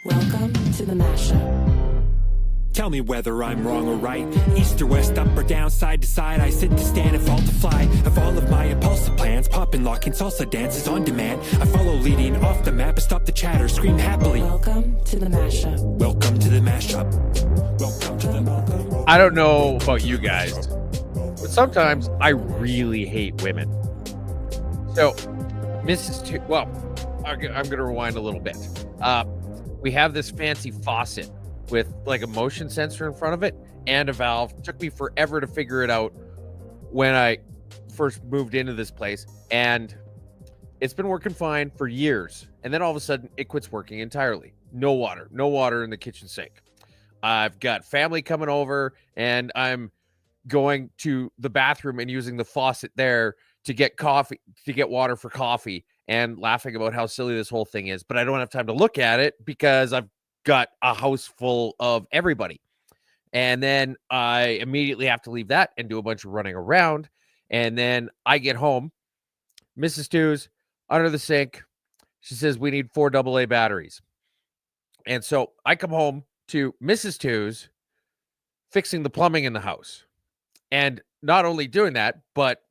Welcome to the Mashup. Tell me whether I'm wrong or right. East or west, up or down, side to side. I sit to stand and fall to fly. Of all of my impulsive plans, pop and lock and salsa dances on demand. I follow leading off the map and stop the chatter, scream happily. Welcome to the Mashup. Welcome to the mashup. Welcome to the. I don't know about you guys, but sometimes I really hate women. So, I'm going to rewind a little bit. We have this fancy faucet with like a motion sensor in front of it and a valve. It took me forever to figure it out when I first moved into this place, and it's been working fine for years. And then all of a sudden it quits working entirely. No water in the kitchen sink. I've got family coming over and I'm going to the bathroom and using the faucet there to get water for coffee, and laughing about how silly this whole thing is. But I don't have time to look at it because I've got a house full of everybody. And then I immediately have to leave that and do a bunch of running around. And then I get home, Mrs. Two's under the sink. She says, we need 4 AA batteries. And so I come home to Mrs. Two's fixing the plumbing in the house. And not only doing that, but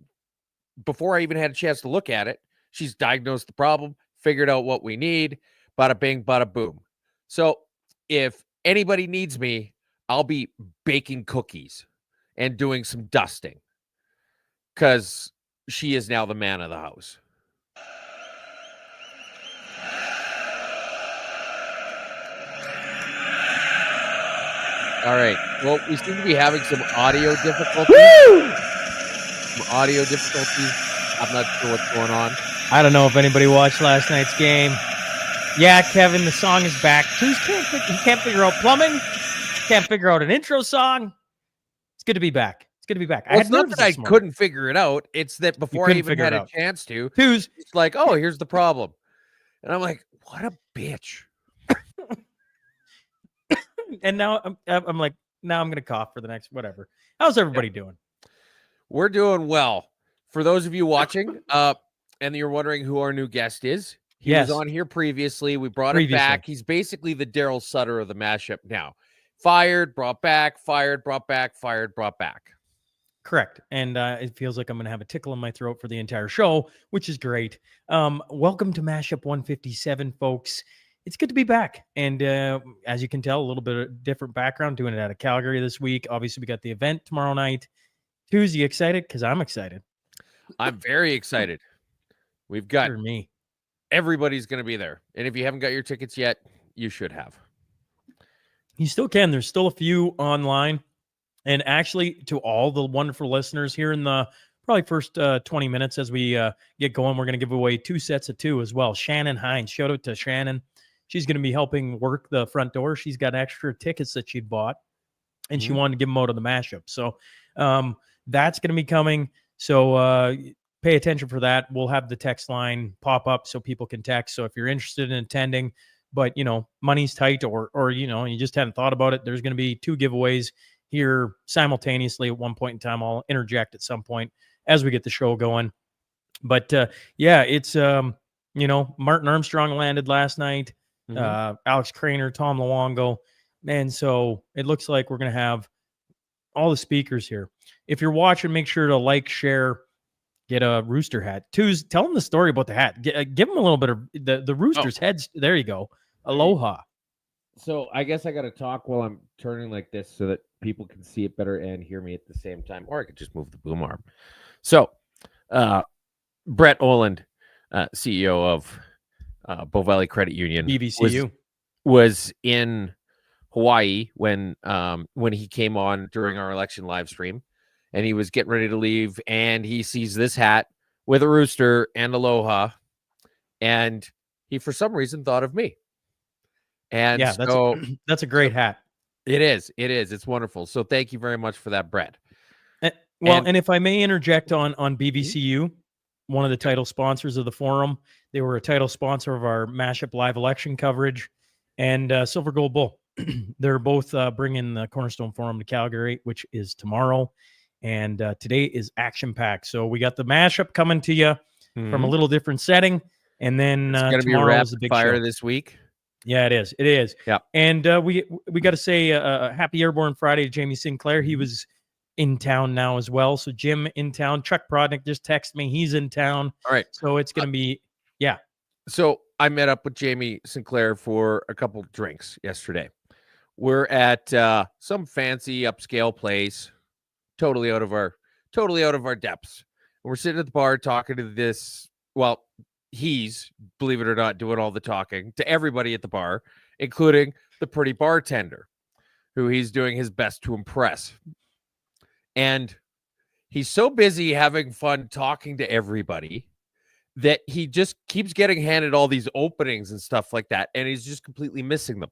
before I even had a chance to look at it, she's diagnosed the problem, figured out what we need, bada bing, bada boom. So if anybody needs me, I'll be baking cookies and doing some dusting because she is now the man of the house. All right. Well, we seem to be having some audio difficulties. Woo! I'm not sure what's going on. I don't know if anybody watched last night's game. Yeah, Kevin, the song is back. He can't figure out plumbing. Can't figure out an intro song. It's good to be back. Well, it's not that I couldn't figure it out. It's that before I even had a chance to, it's like, oh, here's the problem. And I'm like, what a bitch. And now I'm like, now I'm going to cough for the next whatever. How's everybody doing? We're doing well. For those of you watching, and you're wondering who our new guest is, he was on here previously. We brought him back. He's basically the Daryl Sutter of the mashup now. Fired, brought back, fired, brought back, fired, brought back. Correct. And it feels like I'm going to have a tickle in my throat for the entire show, which is great. Welcome to Mashup 157, folks. It's good to be back. And as you can tell, a little bit of different background, doing it out of Calgary this week. Obviously, we got the event tomorrow night. Tuesday, excited? Because I'm excited. I'm very excited. We've got me. Everybody's going to be there. And if you haven't got your tickets yet, you should have. You still can. There's still a few online. And actually, to all the wonderful listeners here in the probably first 20 minutes as we get going, we're going to give away 2 sets of 2 as well. Shannon Hines. Shout out to Shannon. She's going to be helping work the front door. She's got extra tickets that she'd bought, and she wanted to give them out to the mashup. So that's going to be coming. So pay attention for that. We'll have the text line pop up so people can text. So if you're interested in attending, but money's tight or you just haven't thought about it, there's going to be 2 giveaways here simultaneously at one point in time. I'll interject at some point as we get the show going. But it's Martin Armstrong landed last night. Alex Craner, Tom Luongo. And so it looks like we're going to have all the speakers here. If you're watching, make sure to like, share, get a rooster hat. Tell them the story about the hat. Give them a little bit of the rooster's heads. There you go. Aloha. So I guess I got to talk while I'm turning like this so that people can see it better and hear me at the same time. Or I could just move the boom arm. So Brett Oland, CEO of Bow Valley Credit Union, BVCU, was in Hawaii when he came on during our election live stream, and he was getting ready to leave, and he sees this hat with a rooster and aloha, and he for some reason thought of me. And yeah, that's a great hat. It is. It's wonderful. So thank you very much for that, Brett. And if I may interject on BVCU, one of the title sponsors of the forum, they were a title sponsor of our Mashup live election coverage, and Silver Gold Bull. They're both bringing the Cornerstone Forum to Calgary, which is tomorrow. And today is action-packed. So we got the Mashup coming to you from a little different setting. And then it's going to be a rapid fire this week. Yeah, it is. It is. Yeah. And we got to say happy Airborne Friday to Jamie Sinclair. He was in town now as well. So Jim in town. Chuck Prodnick just texted me. He's in town. All right. So it's going to be, yeah. So I met up with Jamie Sinclair for a couple drinks yesterday. We're at some fancy upscale place, totally out of our depths. And we're sitting at the bar talking to this. Well, he's, believe it or not, doing all the talking to everybody at the bar, including the pretty bartender, who he's doing his best to impress. And he's so busy having fun talking to everybody that he just keeps getting handed all these openings and stuff like that, and he's just completely missing them.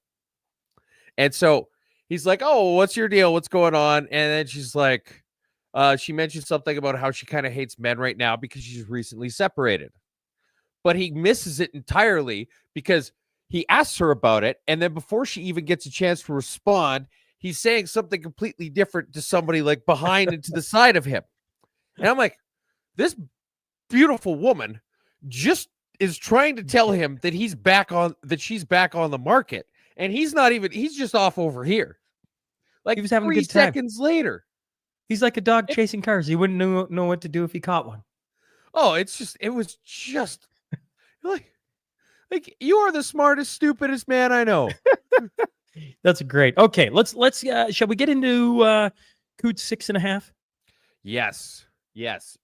And so he's like, "Oh, what's your deal? What's going on?" And then she's like, she mentioned something about how she kind of hates men right now because she's recently separated. But he misses it entirely because he asks her about it, and then before she even gets a chance to respond, he's saying something completely different to somebody like behind and to the side of him. And I'm like, this beautiful woman just is trying to tell him that she's back on the market, and he's just off over here. Like, He was having a 3 good time. seconds later. He's like a dog chasing cars. He wouldn't know what to do if he caught one. Oh, it was just like you are the smartest, stupidest man I know. That's great. Okay, let's shall we get into Coots 6.5? Yes.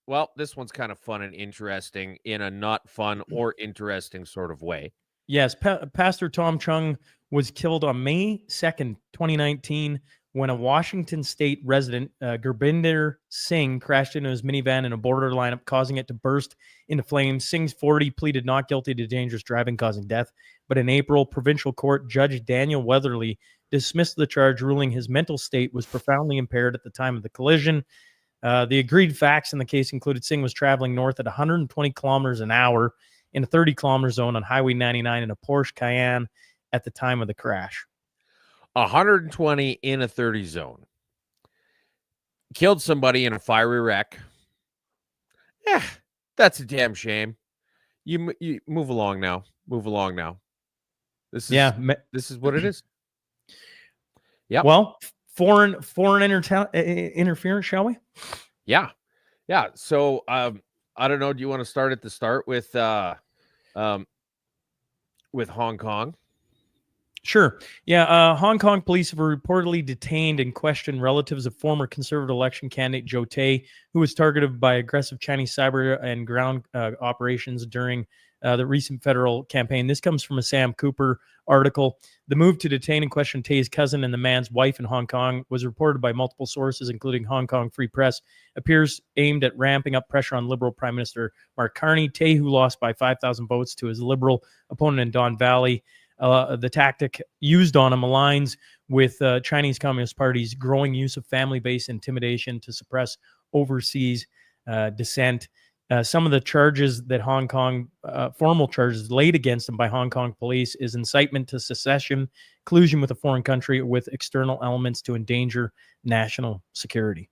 Well, this one's kind of fun and interesting in a not fun or interesting sort of way. Yes, Pastor Tom Chung was killed on May 2nd, 2019, when a Washington State resident, Gurbinder Singh, crashed into his minivan in a border lineup, causing it to burst into flames. Singh's 40 pleaded not guilty to dangerous driving causing death, but in April, provincial court Judge Daniel Weatherly dismissed the charge, ruling his mental state was profoundly impaired at the time of the collision. The agreed facts in the case included Singh was traveling north at 120 kilometers an hour in a 30-kilometer zone on Highway 99 in a Porsche Cayenne at the time of the crash. 120 in a 30 zone. Killed somebody in a fiery wreck. Yeah, that's a damn shame. You move along now. This is what it is. Yeah. Well, foreign interference, shall we? Yeah. So I don't know. Do you want to start at the start with Hong Kong? Sure. Yeah. Hong Kong police have reportedly detained and questioned relatives of former Conservative election candidate Joe Tai, who was targeted by aggressive Chinese cyber and ground operations during the recent federal campaign. This comes from a Sam Cooper article. The move to detain and question Tai's cousin and the man's wife in Hong Kong was reported by multiple sources, including Hong Kong Free Press, appears aimed at ramping up pressure on Liberal Prime Minister Mark Carney. Tai, who lost by 5,000 votes to his Liberal opponent in Don Valley, the tactic used on him aligns with Chinese Communist Party's growing use of family-based intimidation to suppress overseas dissent. Some of the charges that Hong Kong, formal charges laid against him by Hong Kong police, is incitement to secession, collusion with a foreign country with external elements to endanger national security.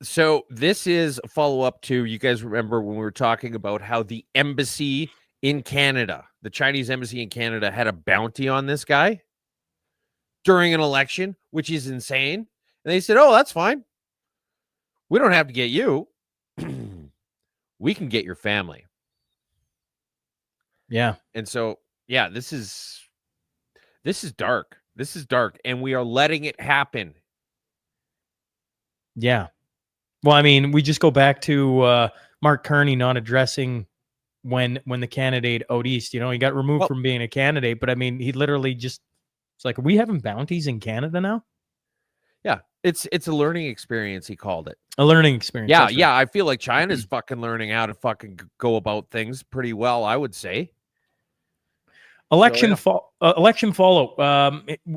So this is a follow-up to, you guys remember when we were talking about how the embassy in Canada, the Chinese embassy in Canada, had a bounty on this guy during an election, which is insane. And they said, "Oh, that's fine. We don't have to get you. We can get your family." Yeah. And so, yeah, this is dark. This is dark, and we are letting it happen. Yeah. Well, I mean, we just go back to Mark Carney not addressing when the candidate out east, he got removed from being a candidate, but I mean, he literally just, it's like, are we having bounties in Canada now? Yeah, it's a learning experience, he called it. A learning experience. Yeah, right. I feel like China's fucking learning how to fucking go about things pretty well, I would say. Election follow.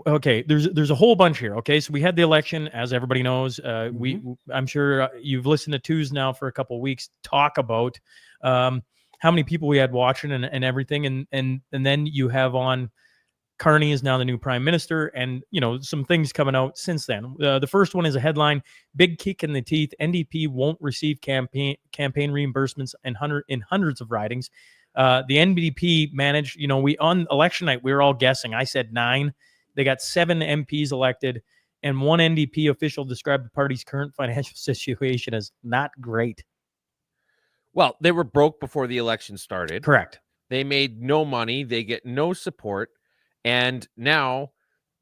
Okay, there's a whole bunch here. Okay, so we had the election, as everybody knows. I'm sure you've listened to twos now for a couple of weeks talk about how many people we had watching and everything, and then you have on Carney is now the new prime minister, and some things coming out since then. The first one is a headline: "Big kick in the teeth. NDP won't receive campaign reimbursements in hundreds of ridings." The NDP managed, we on election night, we were all guessing. I said 9. They got 7 MPs elected, and one NDP official described the party's current financial situation as not great. Well, they were broke before the election started. Correct. They made no money. They get no support. And now,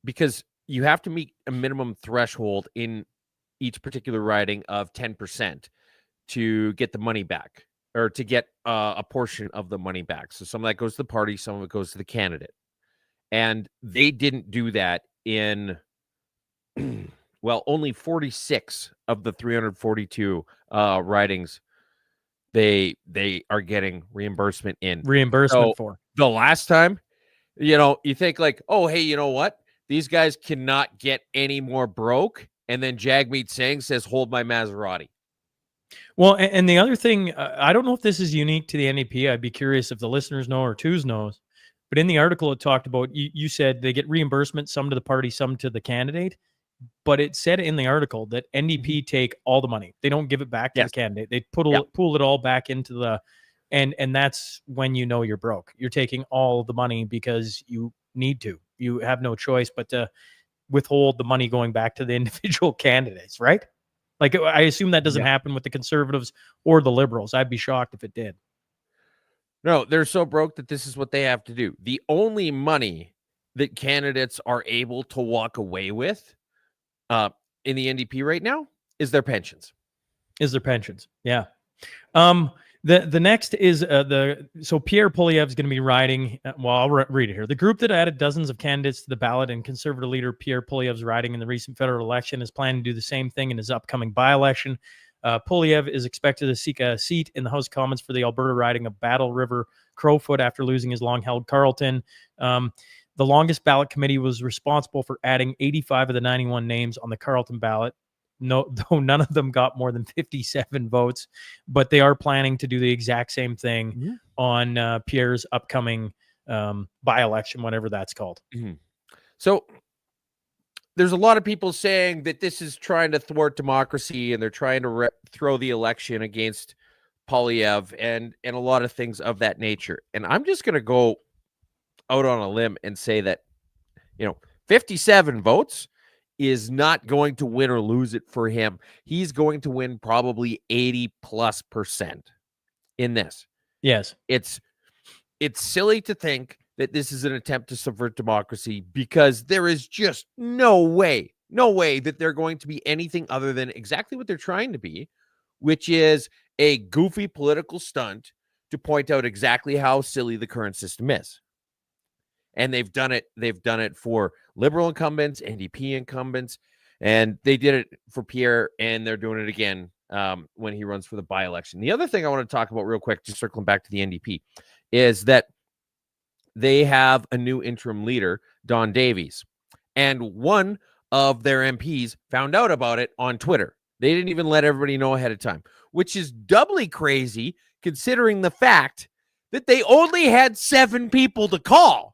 because you have to meet a minimum threshold in each particular riding of 10% to get the money back, or to get a portion of the money back. So some of that goes to the party, some of it goes to the candidate. And they didn't do that in, well, only 46 of the 342 ridings they are getting reimbursement in. Reimbursement for. The last time, you think like, oh, hey, you know what? These guys cannot get any more broke. And then Jagmeet Singh says, hold my Maserati. Well, and the other thing, I don't know if this is unique to the NDP. I'd be curious if the listeners know or Twos knows. But in the article, it talked about, you said they get reimbursement, some to the party, some to the candidate. But it said in the article that NDP take all the money. They don't give it back to the candidate. They pool it all back into the, and that's when you're broke. You're taking all the money because you need to. You have no choice but to withhold the money going back to the individual candidates, right? Like, I assume that doesn't happen with the Conservatives or the Liberals. I'd be shocked if it did. No, they're so broke that this is what they have to do. The only money that candidates are able to walk away with in the NDP right now is their pensions. Yeah. The next is so Pierre Poilievre is going to be riding. Well, I'll read it here. The group that added dozens of candidates to the ballot and Conservative leader Pierre Poilievre's riding in the recent federal election is planning to do the same thing in his upcoming by-election. Poilievre is expected to seek a seat in the House of Commons for the Alberta riding of Battle River Crowfoot after losing his long-held Carleton. The longest ballot committee was responsible for adding 85 of the 91 names on the Carleton ballot. No, though none of them got more than 57 votes, but they are planning to do the exact same thing on Pierre's upcoming by-election, whatever that's called. Mm-hmm. So there's a lot of people saying that this is trying to thwart democracy and they're trying to throw the election against Poilievre and a lot of things of that nature. And I'm just going to go out on a limb and say that, 57 votes is not going to win or lose it for him. He's going to win probably 80+% in this. Yes. It's silly to think that this is an attempt to subvert democracy because there is just no way that they're going to be anything other than exactly what they're trying to be, which is a goofy political stunt to point out exactly how silly the current system is. And they've done it for Liberal incumbents, NDP incumbents, and they did it for Pierre, and they're doing it again when he runs for the by-election. The other thing I want to talk about real quick, just circling back to the NDP, is that they have a new interim leader, Don Davies, and one of their MPs found out about it on Twitter. They didn't even let everybody know ahead of time, which is doubly crazy considering the fact that they only had 7 people to call.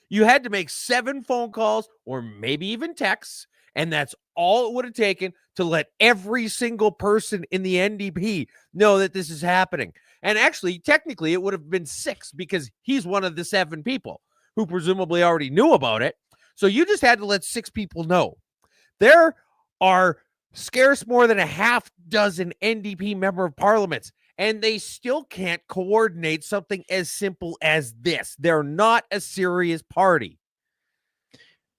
You had to make 7 phone calls or maybe even texts, and that's all it would have taken to let every single person in the NDP know that this is happening. And actually, technically, it would have been 6 because he's one of the 7 people who presumably already knew about it. So you just had to let 6 people know. There are scarce more than a half dozen NDP member of parliaments, and they still can't coordinate something as simple as this. They're not a serious party.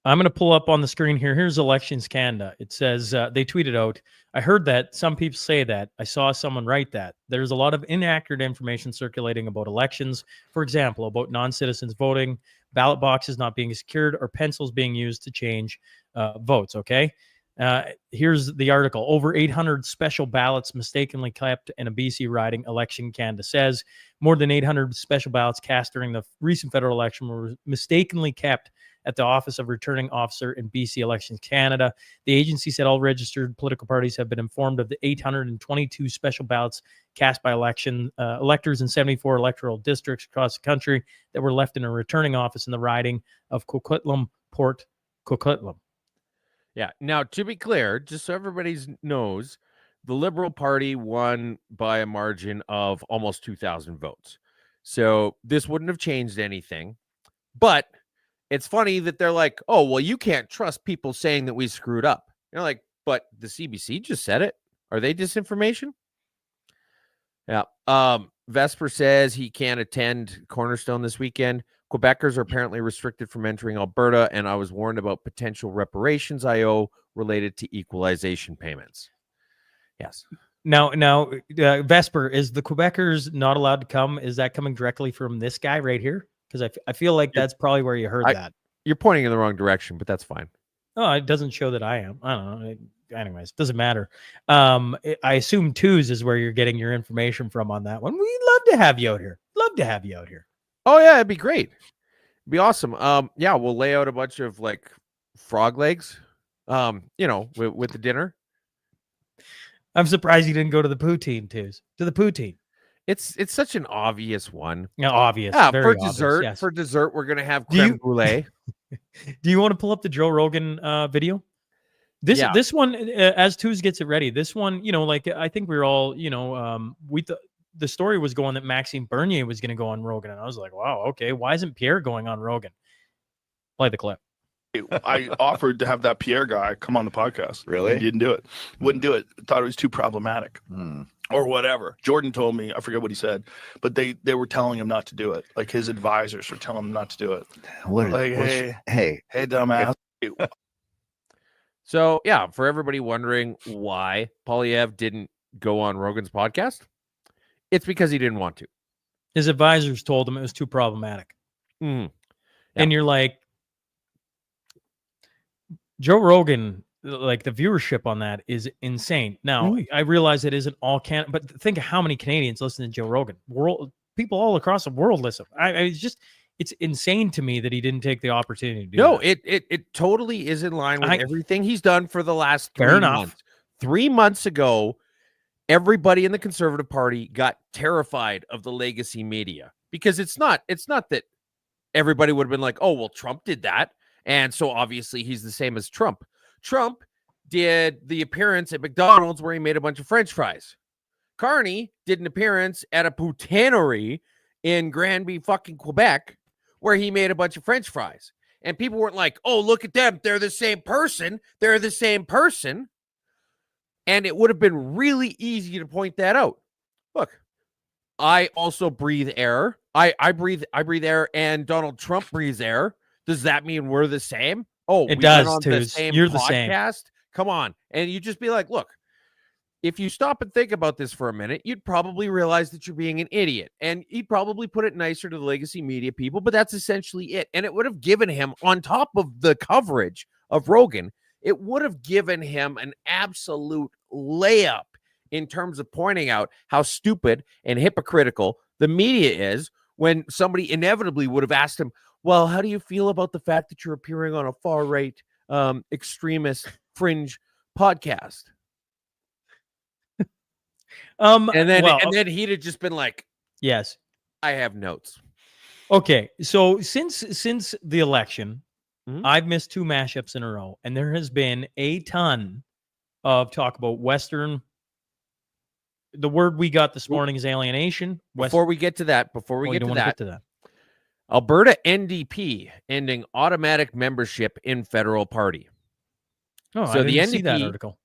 I'm going to pull up on the screen here. Here's Elections Canada. It says, they tweeted out, I heard that. Some people say that. I saw someone write that. There's a lot of inaccurate information circulating about elections. For example, about non-citizens voting, ballot boxes not being secured, or pencils being used to change votes, okay? Here's the article. Over 800 special ballots mistakenly kept in a BC riding, Election Canada says. More than 800 special ballots cast during the recent federal election were mistakenly kept at the Office of Returning Officer in BC Elections Canada. The agency said all registered political parties have been informed of the 822 special ballots cast by electors in 74 electoral districts across the country that were left in a returning office in the riding of Coquitlam, Port Coquitlam. Yeah. Now, to be clear, just so everybody knows, the Liberal Party won by a margin of almost 2,000 votes. So this wouldn't have changed anything. But it's funny that they're like, oh, well, you can't trust people saying that we screwed up. You're like, but the CBC just said it. Are they disinformation? Yeah. Vesper says he can't attend Cornerstone this weekend. Quebecers are apparently restricted from entering Alberta, and I was warned about potential reparations I owe related to equalization payments. Yes. Now, Vesper, is the Quebecers not allowed to come? Is that coming directly from this guy right here? Because I feel like that's probably where you heard that. You're pointing in the wrong direction, but that's fine. Oh, it doesn't show that I am. I don't know. Anyways, doesn't matter. I assume twos is where you're getting your information from on that one. We'd love to have you out here. Love to have you out here. Oh yeah, it'd be great. It'd be awesome. Yeah, we'll lay out a bunch of like frog legs. With the dinner. I'm surprised you didn't go to the poutine twos. To the poutine. It's such an obvious one. Yeah, obvious. Yeah, very for dessert. Yes. For dessert, we're gonna have creme brulee. Do you want to pull up the Joe Rogan video? This one, as Twos gets it ready, this one, I think we were all, the story was going that Maxime Bernier was going to go on Rogan, and I was like, wow, okay, why isn't Pierre going on Rogan? Play the clip. I offered to have that Pierre guy come on the podcast. Really? He didn't do it. Wouldn't do it. Thought it was too problematic. Or whatever. Jordan told me, I forget what he said, but they were telling him not to do it. Like his advisors were telling him not to do it. Hey, dumbass. So yeah, for everybody wondering why Polyev didn't go on Rogan's podcast, it's because he didn't want to. His advisors told him it was too problematic. Yeah. And you're like, Joe Rogan, like the viewership on that is insane. Now, I realize it isn't all but think of how many Canadians listen to Joe Rogan. People all across the world listen. It's insane to me that he didn't take the opportunity to do that. It totally is in line with everything he's done for the last 3 Fair enough. months. 3 months ago, everybody in the Conservative Party got terrified of the legacy media because it's not that everybody would have been like, oh, well, Trump did that. And so obviously he's the same as Trump. Trump did the appearance at McDonald's where he made a bunch of French fries. Carney did an appearance at a poutanerie in Granby, fucking Quebec, where he made a bunch of French fries. And people weren't like, oh, look at them. They're the same person. They're the same person. And it would have been really easy to point that out. Look, I also breathe air. I breathe air, and Donald Trump breathes air. Does that mean we're the same? Oh, it does on too. The same You're podcast? the same. Come on. And you just be like, look, if you stop and think about this for a minute, you'd probably realize that you're being an idiot. And he'd probably put it nicer to the legacy media people, but that's essentially it. And it would have given him, on top of the coverage of Rogan, it would have given him an absolute layup in terms of pointing out how stupid and hypocritical the media is when somebody inevitably would have asked him, well, how do you feel about the fact that you're appearing on a far-right extremist fringe podcast? And then he'd have just been like, yes, I have notes. Okay, so since the election, I've missed 2 mashups in a row, and there has been a ton of talk about Western. The word we got this morning is alienation. Before we get to that, Alberta NDP ending automatic membership in federal party. Oh, so I didn't see that article.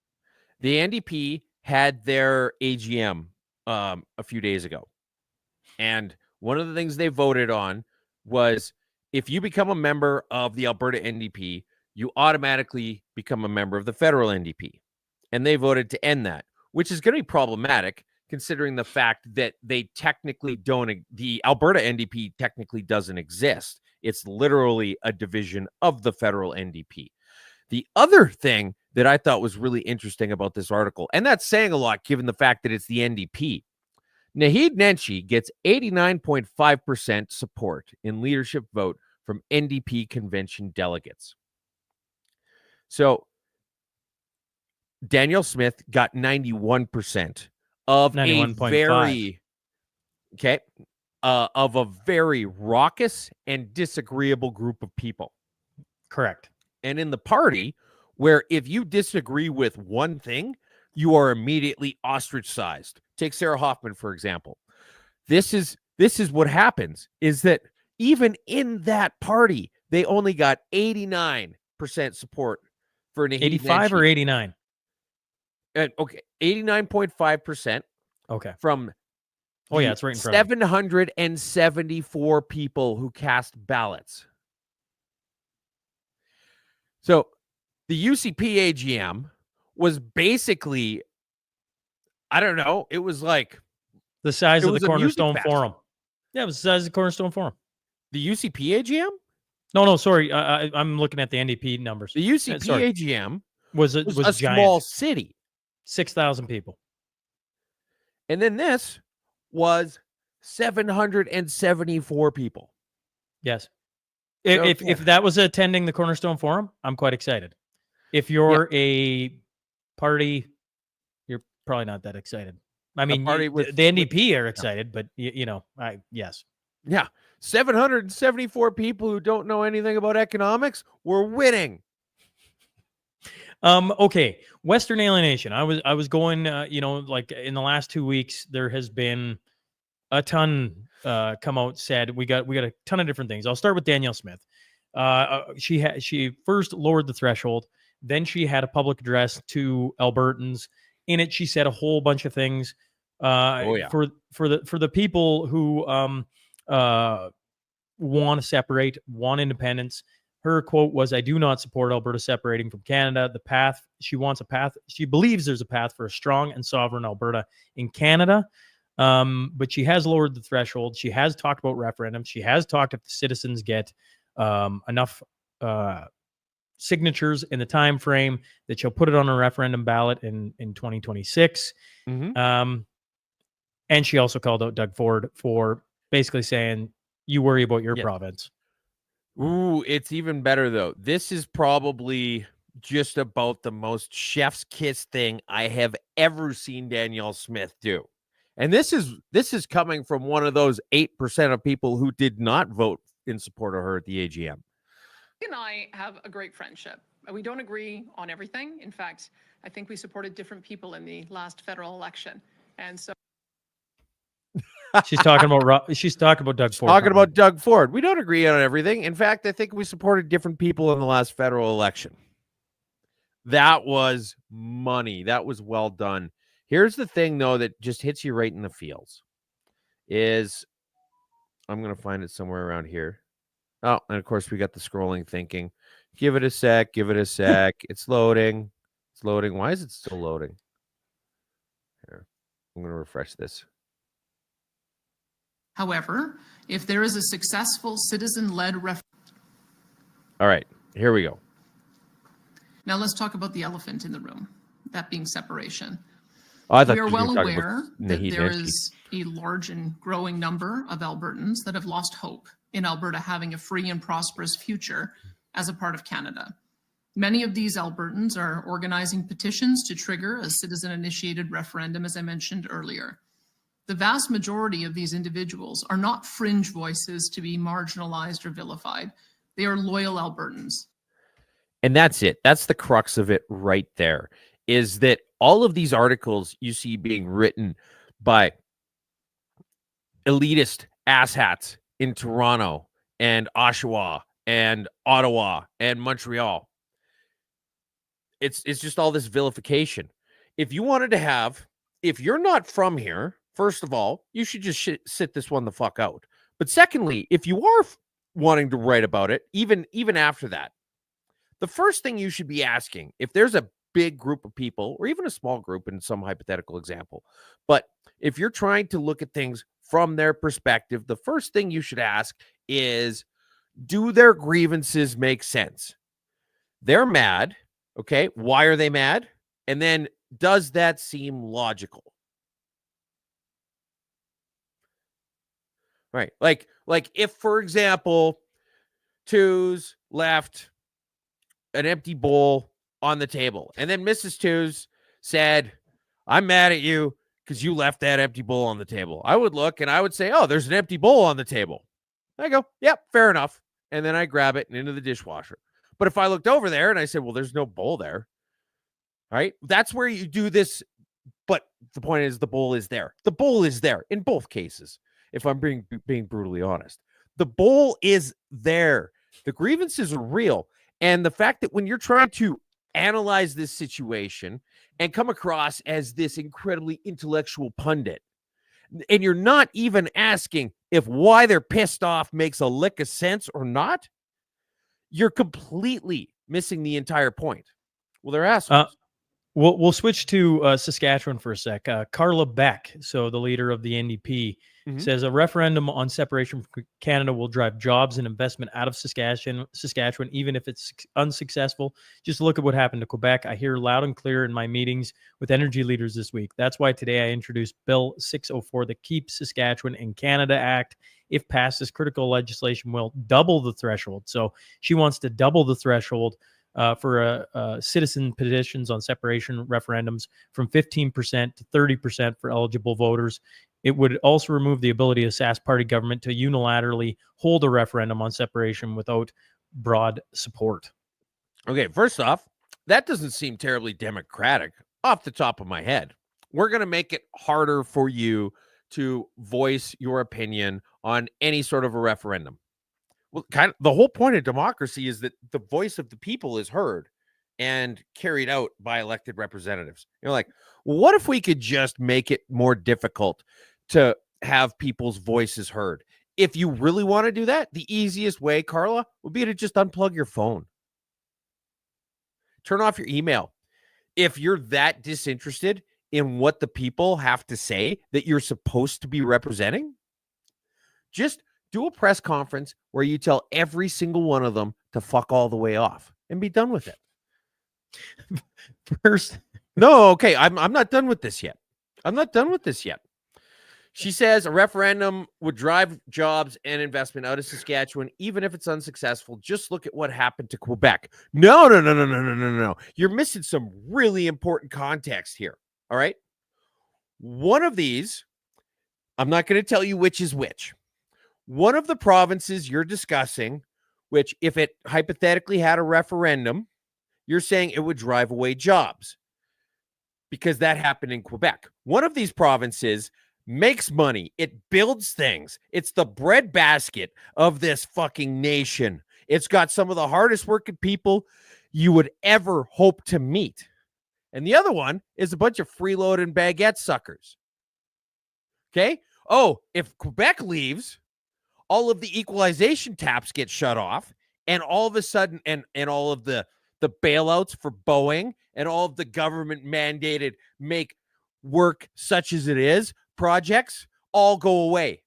The NDP had their AGM a few days ago. And one of the things they voted on was if you become a member of the Alberta NDP, you automatically become a member of the federal NDP. And they voted to end that, which is going to be problematic considering the fact that they technically the Alberta NDP technically doesn't exist. It's literally a division of the federal NDP. The other thing that I thought was really interesting about this article, and that's saying a lot given the fact that it's the NDP, Naheed Nenshi gets 89.5% support in leadership vote from NDP convention delegates. So Danielle Smith got 91% of 91.5 of a very raucous and disagreeable group of people. Correct. And in the party, where if you disagree with one thing, you are immediately ostracized. Take Sarah Hoffman, for example. This is this is what happens, is that even in that party, they only got 89% support for Naheed 85 or 89? Okay, 89.5%. Okay. From it's right in front of me. 774 people who cast ballots. So the UCP AGM was basically, I don't know, it was like the size of the was a Cornerstone music fest. Forum. Yeah, it was the size of the Cornerstone Forum. The UCP AGM? No, sorry. I'm looking at the NDP numbers. The UCP AGM was a giant. small city. 6,000 people. And then this was 774 people. Yes. So, If that was attending the Cornerstone Forum, I'm quite excited. If you're a party, you're probably not that excited. I mean, the NDP are excited, but yes. Yeah. 774 people who don't know anything about economics were winning. Okay. Western alienation. I was going, like in the last 2 weeks, there has been a ton come out, said we got a ton of different things. I'll start with Danielle Smith. She first lowered the threshold, then she had a public address to Albertans. In it, she said a whole bunch of things. For the people who want to separate, want independence. Her quote was, "I do not support Alberta separating from Canada. The path, she wants a path. She believes there's a path for a strong and sovereign Alberta in Canada." But she has lowered the threshold. She has talked about referendum. She has talked if the citizens get enough signatures in the time frame that she'll put it on a referendum ballot in 2026. Mm-hmm. And she also called out Doug Ford for basically saying, "You worry about your province." Ooh, it's even better though. This is probably just about the most chef's kiss thing I have ever seen Danielle Smith do. And this is coming from one of those 8% of people who did not vote in support of her at the AGM. And I have a great friendship. We don't agree on everything. In fact, I think we supported different people in the last federal election. And so she's talking about Doug Ford. Talking about Doug Ford. We don't agree on everything. In fact, I think we supported different people in the last federal election. That was money. That was well done. Here's the thing, though, that just hits you right in the feels. Is I'm going to find it somewhere around here. Oh, and of course, we got the scrolling thinking. Give it a sec. Give it a sec. It's loading. It's loading. Why is it still loading? Here, I'm going to refresh this. however, if there is a successful citizen-led referendum. All right, here we go. Now let's talk about the elephant in the room, that being separation. Oh, we are well aware that there is a large and growing number of Albertans that have lost hope in Alberta having a free and prosperous future as a part of Canada. Many of these Albertans are organizing petitions to trigger a citizen-initiated referendum, as I mentioned earlier. The vast majority of these individuals are not fringe voices to be marginalized or vilified. They are loyal Albertans. And that's it. That's the crux of it right there, is that all of these articles you see being written by elitist asshats in Toronto and Oshawa and Ottawa and Montreal. It's just all this vilification. If you wanted to have, if you're not from here, first of all, you should just sit this one the fuck out. But secondly, if you are wanting to write about it, even after that, the first thing you should be asking, if there's a big group of people, or even a small group in some hypothetical example, but if you're trying to look at things from their perspective, the first thing you should ask is, do their grievances make sense? They're mad. Okay. Why are they mad? And then does that seem logical? Right. Like if, for example, Twos left an empty bowl on the table, and then Mrs. Twos said, "I'm mad at you because you left that empty bowl on the table." I would look and I would say, "Oh, there's an empty bowl on the table." I go, "Yep, fair enough." And then I grab it and into the dishwasher. But if I looked over there and I said, "Well, there's no bowl there," right? That's where you do this. But the point is, the bowl is there. The bowl is there in both cases. if I'm being brutally honest. The bowl is there. The grievances are real. And the fact that when you're trying to analyze this situation and come across as this incredibly intellectual pundit, and you're not even asking if why they're pissed off makes a lick of sense or not, you're completely missing the entire point. Well, they're assholes. We'll switch to Saskatchewan for a sec. Carla Beck, so the leader of the NDP, says a referendum on separation from Canada will drive jobs and investment out of Saskatchewan, even if it's unsuccessful. Just look at what happened to Quebec. I hear loud and clear in my meetings with energy leaders this week. That's why today I introduced Bill 604, the Keep Saskatchewan in Canada Act. If passed, this critical legislation will double the threshold. So she wants to double the threshold for citizen petitions on separation referendums from 15% to 30% for eligible voters. It would also remove the ability of Sask party government to unilaterally hold a referendum on separation without broad support. Okay, first off, that doesn't seem terribly democratic off the top of my head. We're going to make it harder for you to voice your opinion on any sort of a referendum. Well, kind of the whole point of democracy is that the voice of the people is heard and carried out by elected representatives. You're like, well, what if we could just make it more difficult to have people's voices heard? If you really want to do that, the easiest way, Carla, would be to just unplug your phone. Turn off your email. If you're that disinterested in what the people have to say that you're supposed to be representing, just do a press conference where you tell every single one of them to fuck all the way off and be done with it. First, no, okay, I'm not done with this yet. She says a referendum would drive jobs and investment out of Saskatchewan, even if it's unsuccessful. Just look at what happened to Quebec. No. You're missing some really important context here. All right. One of these, I'm not going to tell you which is which. One of the provinces you're discussing, which if it hypothetically had a referendum, you're saying it would drive away jobs because that happened in Quebec. One of these provinces makes money. It builds things. It's the breadbasket of this fucking nation. It's got some of the hardest working people you would ever hope to meet. And the other one is a bunch of freeloading baguette suckers. Okay? Oh, if Quebec leaves, all of the equalization taps get shut off, and all of a sudden, and all of the bailouts for Boeing and all of the government mandated make work such as it is projects all go away.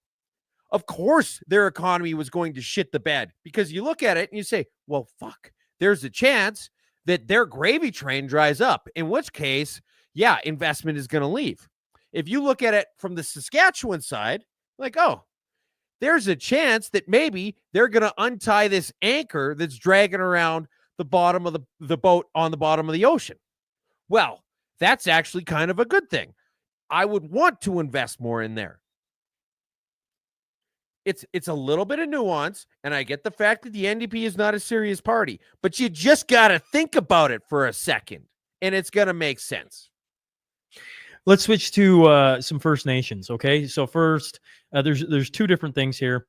Of course, their economy was going to shit the bed because you look at it and you say, well, fuck, there's a chance that their gravy train dries up, in which case, yeah, investment is going to leave. If you look at it from the Saskatchewan side, like, oh, there's a chance that maybe they're going to untie this anchor that's dragging around the bottom of the boat on the bottom of the ocean. Well, that's actually kind of a good thing. I would want to invest more in there. It's a little bit of nuance, and I get the fact that the NDP is not a serious party, but you just got to think about it for a second, and it's going to make sense. Let's switch to some First Nations, okay? So first, there's two different things here.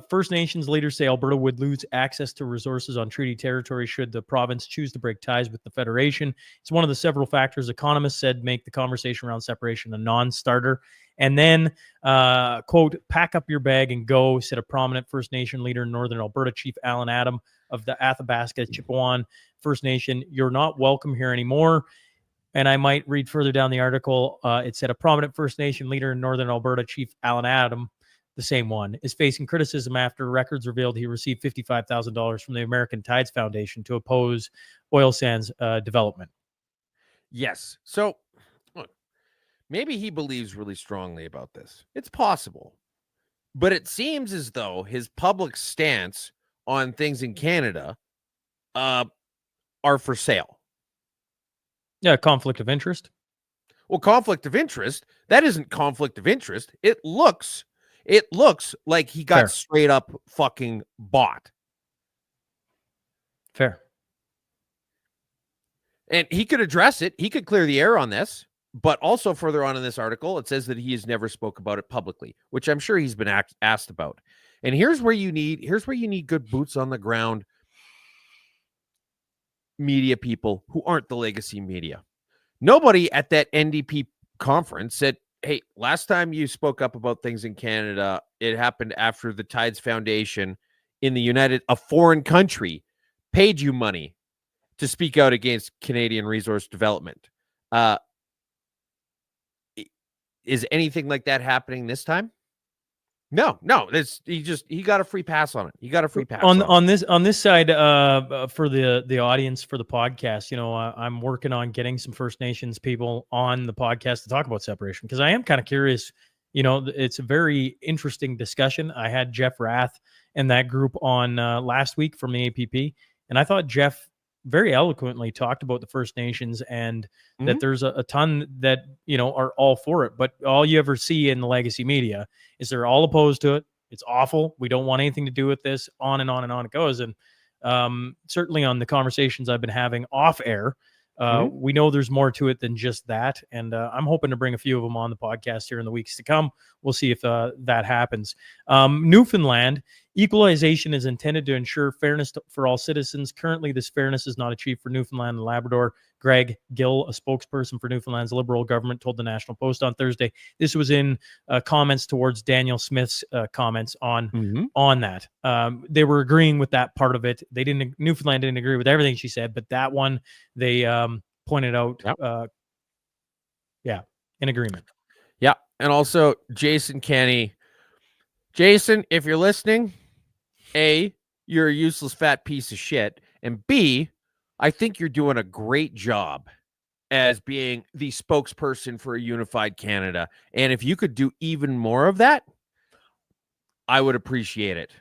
First Nations leaders say Alberta would lose access to resources on treaty territory should the province choose to break ties with the Federation. It's one of the several factors economists said make the conversation around separation a non-starter. And then, quote, pack up your bag and go, said a prominent First Nation leader in Northern Alberta, Chief Alan Adam of the Athabasca Chipewyan First Nation. You're not welcome here anymore. And I might read further down the article. It said a prominent First Nation leader in Northern Alberta, Chief Alan Adam, the same one, is facing criticism after records revealed he received $55,000 from the American Tides Foundation to oppose oil sands development. Yes. So look, maybe he believes really strongly about this. It's possible. But it seems as though his public stance on things in Canada are for sale. Yeah, conflict of interest. Well, conflict of interest, that isn't conflict of interest. It looks like he got Fair. straight up fucking bought. Fair. And he could address it. He could clear the air on this. But also further on in this article, it says that he has never spoke about it publicly, which I'm sure he's been asked about. And here's where you need good boots on the ground media people who aren't the legacy media. Nobody at that NDP conference said, hey, last time you spoke up about things in Canada, it happened after the Tides Foundation in a foreign country, paid you money to speak out against Canadian resource development. Is anything like that happening this time? No. He got a free pass on it. He got a free pass on this side. For the audience for the podcast, I'm working on getting some First Nations people on the podcast to talk about separation, because I am kind of curious. It's a very interesting discussion. I had Jeff Rath and that group on last week from the APP, and I thought Jeff very eloquently talked about the First Nations and that there's a ton that are all for it, but all you ever see in the legacy media is they're all opposed to it. It's awful. We don't want anything to do with this. On and on and on it goes. And certainly on the conversations I've been having off air, we know there's more to it than just that. And I'm hoping to bring a few of them on the podcast here in the weeks to come. We'll see if that happens. Newfoundland, equalization is intended to ensure fairness for all citizens. Currently, this fairness is not achieved for Newfoundland and Labrador. Greg Gill, a spokesperson for Newfoundland's Liberal government, told the National Post on Thursday. This was in comments towards Daniel Smith's comments on that. They were agreeing with that part of it. Newfoundland didn't agree with everything she said, but that one they pointed out. In agreement. Yeah, and also Jason Kenney. Jason, if you're listening, A, you're a useless fat piece of shit, and B, I think you're doing a great job as being the spokesperson for a unified Canada. And if you could do even more of that, I would appreciate it.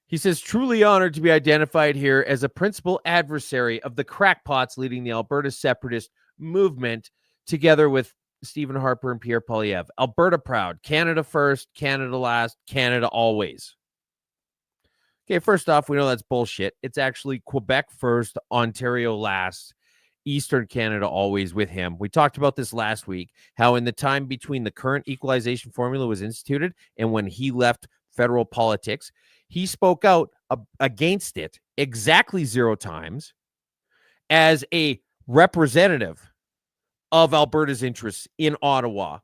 He says, truly honored to be identified here as a principal adversary of the crackpots leading the Alberta separatist movement, together with Stephen Harper and Pierre Poilievre. Alberta proud, Canada first, Canada last, Canada always. Okay, first off, we know that's bullshit. It's actually Quebec first, Ontario last, Eastern Canada always with him. We talked about this last week, how in the time between the current equalization formula was instituted and when he left federal politics, he spoke out against it exactly 0 times as a representative of Alberta's interests in Ottawa.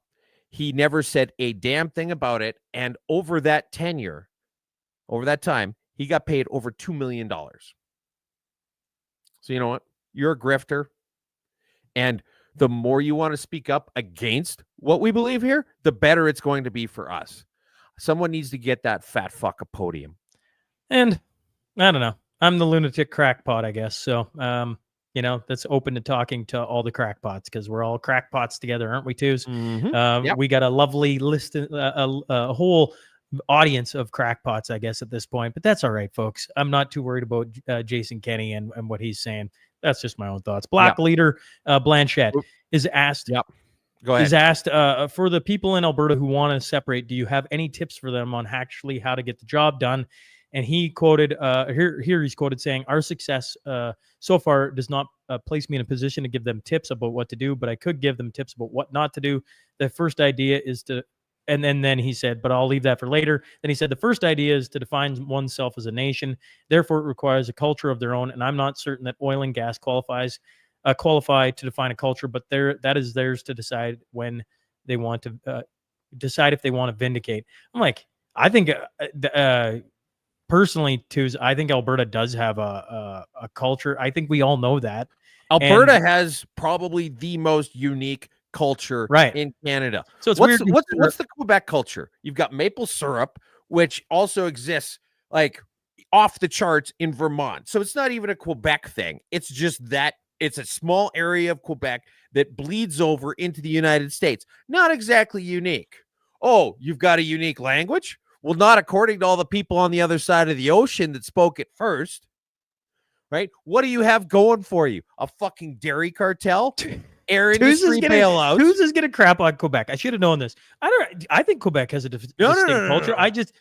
He never said a damn thing about it. And over that tenure, over that time, he got paid over $2 million. So you know what? You're a grifter. And the more you want to speak up against what we believe here, the better it's going to be for us. Someone needs to get that fat fuck a podium. And I don't know. I'm the lunatic crackpot, I guess. So, that's open to talking to all the crackpots, because we're all crackpots together, aren't we, twos? Yep. We got a lovely list, a whole audience of crackpots, I guess, at this point. But that's all right, folks. I'm not too worried about Jason Kenney and what he's saying. That's just my own thoughts. Black leader Blanchette is asked. Yep. Go ahead. Is asked for the people in Alberta who want to separate, do you have any tips for them on actually how to get the job done? And he quoted, here he's quoted saying, our success so far does not place me in a position to give them tips about what to do, but I could give them tips about what not to do. The first idea is to, and then he said, but I'll leave that for later. Then he said, the first idea is to define oneself as a nation. Therefore, it requires a culture of their own. And I'm not certain that oil and gas qualify to define a culture, but that is theirs to decide when they want to decide if they want to vindicate. I'm like, I think personally, twos, I think Alberta does have a culture. I think we all know that. Alberta has probably the most unique culture in Canada. So it's what's weird. What's the Quebec culture? You've got maple syrup, which also exists like off the charts in Vermont. So it's not even a Quebec thing. It's just that it's a small area of Quebec that bleeds over into the United States. Not exactly unique. Oh, you've got a unique language? Well, not according to all the people on the other side of the ocean that spoke it first, right? What do you have going for you? A fucking dairy cartel? Air industry bailouts? Who's is going to crap on Quebec? I should have known this. I think Quebec has a distinct culture. I just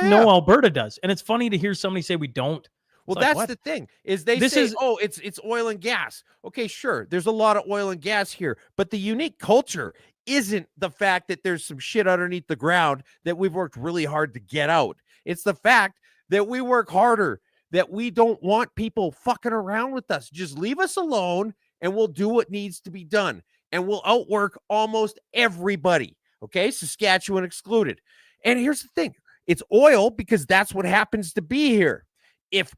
know Alberta does. And it's funny to hear somebody say we don't. Well, like, that's what? the thing is they This say, is- oh, it's oil and gas. Okay, sure. There's a lot of oil and gas here, but the unique culture isn't the fact that there's some shit underneath the ground that we've worked really hard to get out. It's the fact that we work harder, that we don't want people fucking around with us. Just leave us alone and we'll do what needs to be done. And we'll outwork almost everybody. Okay, Saskatchewan excluded. And here's the thing. It's oil because that's what happens to be here. If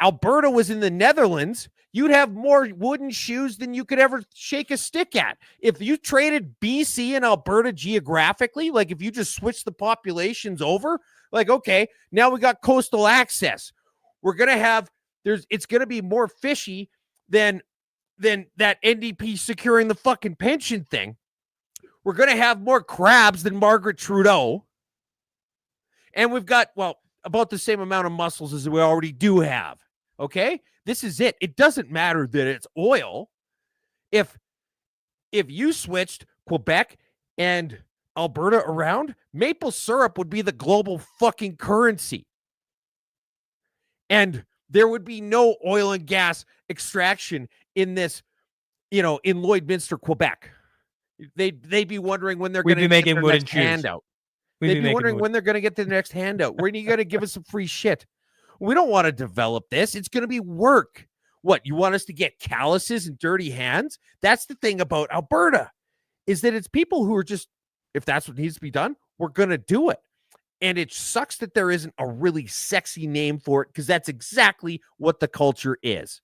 Alberta was in the Netherlands, you'd have more wooden shoes than you could ever shake a stick at. If you traded BC and Alberta geographically, like if you just switched the populations over, like, okay, now we got coastal access. We're going to have, it's going to be more fishy than that NDP securing the fucking pension thing. We're going to have more crabs than Margaret Trudeau. And we've got, well, about the same amount of muscles as we already do have. Okay? This is it. It doesn't matter that it's oil. If you switched Quebec and Alberta around, maple syrup would be the global fucking currency. And there would be no oil and gas extraction in this, in Lloydminster, Quebec. They'd be wondering when they're going to get their next handout. They'd be wondering when they're going to get the next handout. When are you going to give us some free shit? We don't want to develop this. It's going to be work. What, you want us to get calluses and dirty hands? That's the thing about Alberta, is that it's people who are just, if that's what needs to be done, we're going to do it. And it sucks that there isn't a really sexy name for it, because that's exactly what the culture is.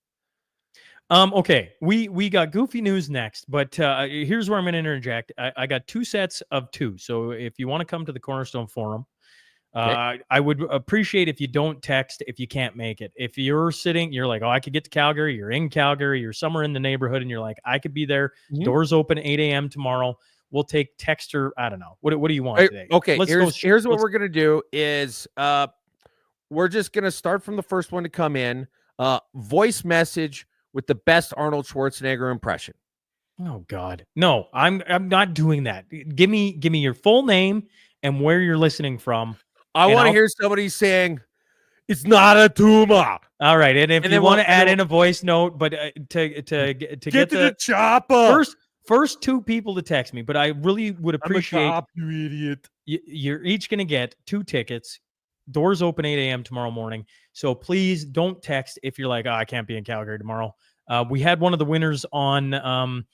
Okay, we got goofy news next, but here's where I'm going to interject. I got 2 sets of 2. So if you want to come to the Cornerstone Forum, okay, I would appreciate if you don't text if you can't make it. If you're like, oh, I could get to Calgary, you're in Calgary, you're somewhere in the neighborhood, and you're like, I could be there. Mm-hmm. Doors open 8 a.m. tomorrow. We'll take text or I don't know. What do you want today? Okay, here's what we're going to do is we're just going to start from the first one to come in. Voice message with the best Arnold Schwarzenegger impression. Oh God, no! I'm not doing that. Give me your full name and where you're listening from. I want to hear somebody saying, "It's not a tumor." All right, and if you want to add in a voice note, but to get to the chopper, first 2 people to text me. But I really would appreciate. I'm a cop, you idiot. You're each going to get 2 tickets. Doors open 8 a.m. tomorrow morning. So please don't text if you're like, oh, I can't be in Calgary tomorrow. We had one of the winners on the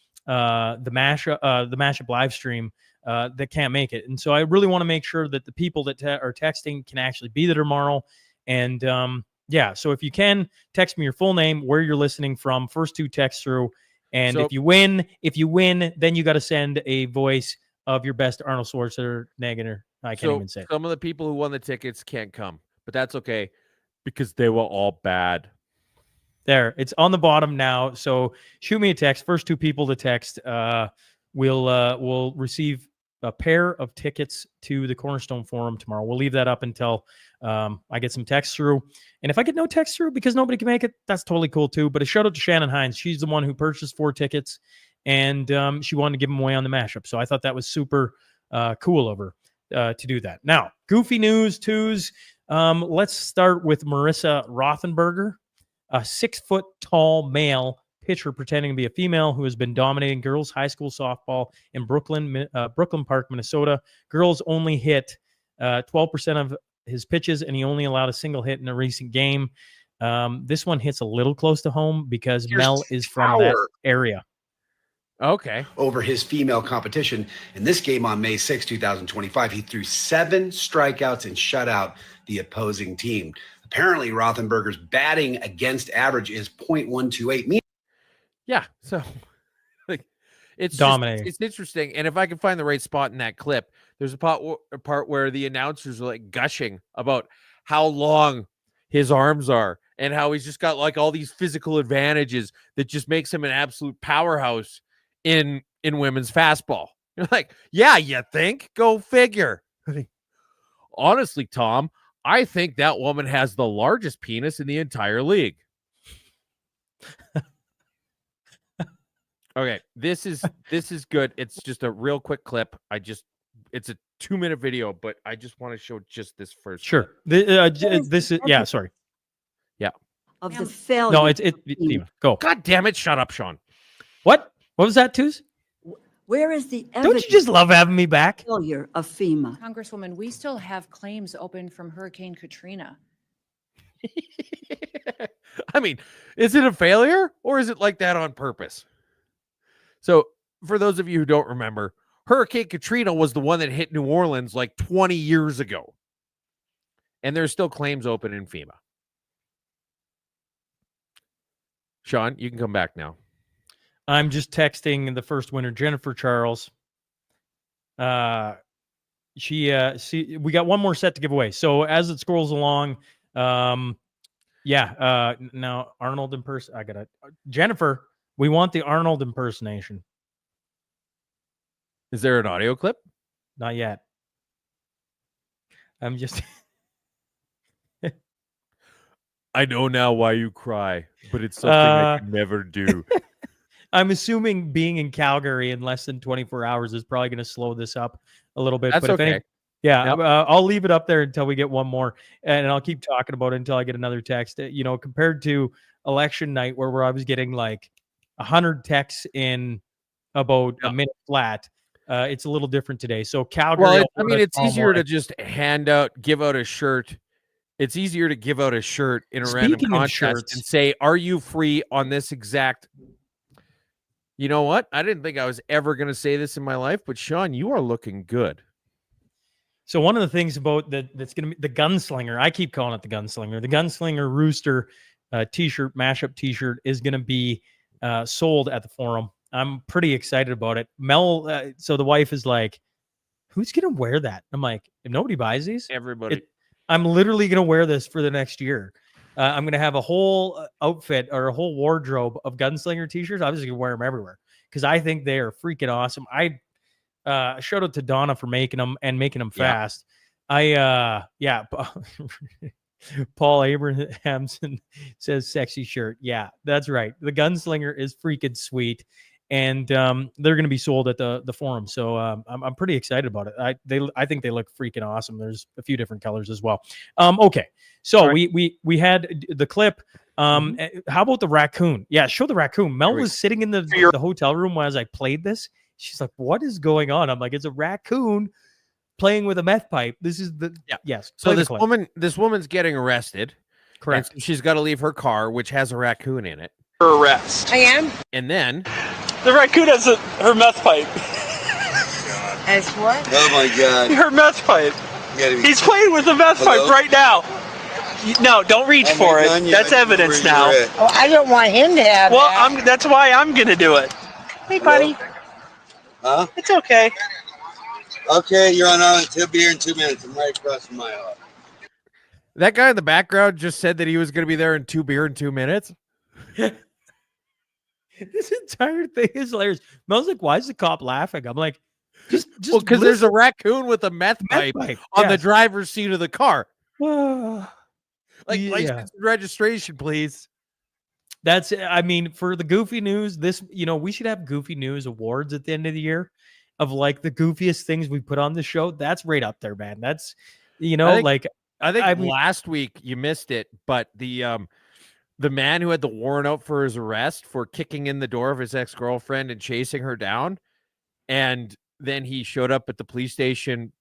Mashup live stream that can't make it. And so I really want to make sure that the people that are texting can actually be there tomorrow. And so if you can, text me your full name, where you're listening from, first 2 texts through. And if you win, then you got to send a voice of your best Arnold Schwarzenegger. I can't even say. Some of the people who won the tickets can't come, but that's okay because they were all bad. There, it's on the bottom now. So shoot me a text. First 2 people to text, we'll receive a pair of tickets to the Cornerstone Forum tomorrow. We'll leave that up until I get some text through. And if I get no text through because nobody can make it, that's totally cool too. But a shout out to Shannon Hines. She's the one who purchased 4 tickets, and she wanted to give them away on the Mashup. So I thought that was super cool of her to do that. Now, goofy news twos. Let's start with Marissa Rothenberger, a 6-foot-tall male pitcher pretending to be a female who has been dominating girls' high school softball in Brooklyn Park, Minnesota. Girls only hit 12% of his pitches, and he only allowed a single hit in a recent game. This one hits a little close to home because Mel is from that area. Okay. Over his female competition. In this game on May 6, 2025, he threw 7 strikeouts and shut out the opposing team. Apparently, Rothenberger's batting against average is .128. Yeah, so like it's dominating. It's interesting, and if I can find the right spot in that clip, there's a part where the announcers are like gushing about how long his arms are and how he's just got like all these physical advantages that just makes him an absolute powerhouse in women's fastball. You're like, yeah, you think? Go figure. Honestly, Tom, I think that woman has the largest penis in the entire league. Okay, this is good. It's just a real quick clip. It's a 2-minute video, but I just want to show just this first. Sure. Clip. This is sorry. Yeah. of the failure. No, it's FEMA. Go. God damn it! Shut up, Sean. What was that, Tooz? Where is the Don't evidence you just love having me back? failure of FEMA? Congresswoman, we still have claims open from Hurricane Katrina. I mean, is it a failure or is it like that on purpose? So, for those of you who don't remember, Hurricane Katrina was the one that hit New Orleans like 20 years ago. And there's still claims open in FEMA. Sean, you can come back now. I'm just texting the first winner, Jennifer Charles. We got one more set to give away. So as it scrolls along, now Arnold Jennifer, we want the Arnold impersonation. Is there an audio clip? Not yet. I'm just I know now why you cry, but it's something I can never do. I'm assuming being in Calgary in less than 24 hours is probably going to slow this up a little bit. That's but okay. I'll leave it up there until we get one more, and I'll keep talking about it until I get another text. Compared to election night where I was getting like 100 texts in about a minute flat, it's a little different today. So Calgary. Well, it's easier to just give out a shirt. It's easier to give out a shirt in a random contest and say, "Are you free on this exact?" You know what? I didn't think I was ever going to say this in my life, but Sean, you are looking good. So one of the things about that's going to be the Gunslinger, I keep calling it the Gunslinger Rooster t-shirt, Mashup t-shirt is going to be sold at the forum. I'm pretty excited about it. Mel, so the wife is like, who's going to wear that? I'm like, if nobody buys these, everybody. I'm literally going to wear this for the next year. I'm going to have a whole outfit or a whole wardrobe of Gunslinger t-shirts. I'm just going to wear them everywhere because I think they are freaking awesome. I shout out to Donna for making them and making them fast. Paul Abrahamson says sexy shirt. Yeah, that's right. The Gunslinger is freaking sweet. And they're going to be sold at the forum. So I'm pretty excited about it. I think they look freaking awesome. There's a few different colors as well. Okay. So we had the clip. How about the raccoon? Yeah, show the raccoon. Mel was sitting in the hotel room as I played this. She's like, what is going on? I'm like, it's a raccoon playing with a meth pipe. This is yes. So this woman's getting arrested. Correct. And she's got to leave her car, which has a raccoon in it. Her arrest. I am. And then the raccoon has her meth pipe. As what? Oh my God. Her meth pipe. He's playing with the meth pipe right now. No, don't reach for it. That's evidence now. Oh, I don't want him to have that. That's why I'm gonna do it. Hey, buddy. Huh? It's okay. Okay, you're on Island. He'll be here in 2 minutes. I'm right across from my house. That guy in the background just said that he was going to be there in 2 minutes. This entire thing is hilarious. Mel's like, why is the cop laughing? I'm like, just because there's a raccoon with a meth pipe on the driver's seat of the car. License and registration, please. That's, for the Goofy News, we should have Goofy News awards at the end of the year of like the goofiest things we put on the show. That's right up there, man. That's, I think last week you missed it, but the man who had the warrant out for his arrest for kicking in the door of his ex-girlfriend and chasing her down, and then he showed up at the police station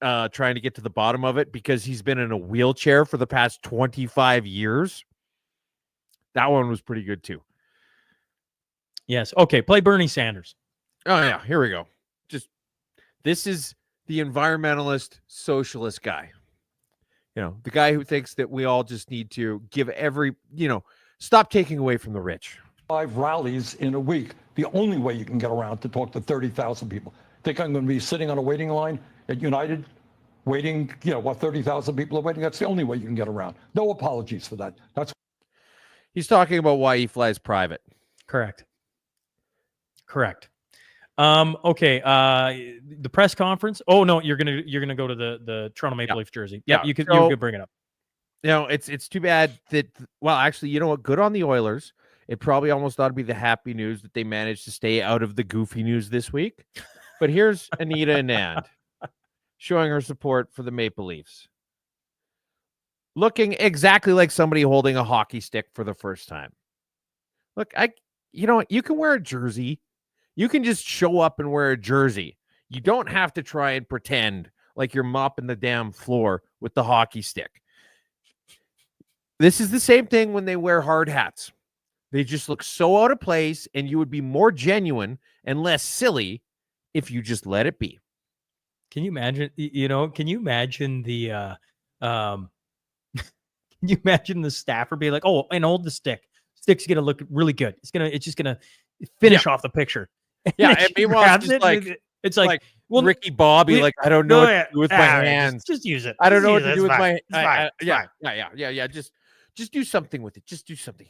trying to get to the bottom of it because he's been in a wheelchair for the past 25 years. That one was pretty good too. Yes. Okay. Play Bernie Sanders. Oh yeah. Here we go. This is the environmentalist socialist guy. The guy who thinks that we all just need to give stop taking away from the rich. 5 rallies in a week. The only way you can get around to talk to 30,000 people. Think I'm going to be sitting on a waiting line at United waiting, 30,000 people are waiting. That's the only way you can get around. No apologies for that. He's talking about why he flies private. Correct. Okay. The press conference. Oh no, you're gonna go to the Toronto Maple Leaf jersey. Yeah, you could bring it up. It's too bad that. Well, actually, you know what? Good on the Oilers. It probably almost ought to be the happy news that they managed to stay out of the goofy news this week. But here's Anita Anand showing her support for the Maple Leafs. looking exactly like somebody holding a hockey stick for the first time. Look, you know what? You can wear a jersey. You can just show up and wear a jersey. You don't have to try and pretend like you're mopping the damn floor with the hockey stick. This is the same thing when they wear hard hats. They just look so out of place, and you would be more genuine and less silly if you just let it be. Can you imagine, can you imagine can you imagine the staffer being like, oh, and hold the stick. Stick's going to look really good. It's just going to finish off the picture. Yeah. And meanwhile, it's just like, it's like, well, Ricky Bobby, like, I don't know what to do with my hands. Just use it. I don't know what use to it. do with It's my fine. Yeah. Just do something with it. Just do something.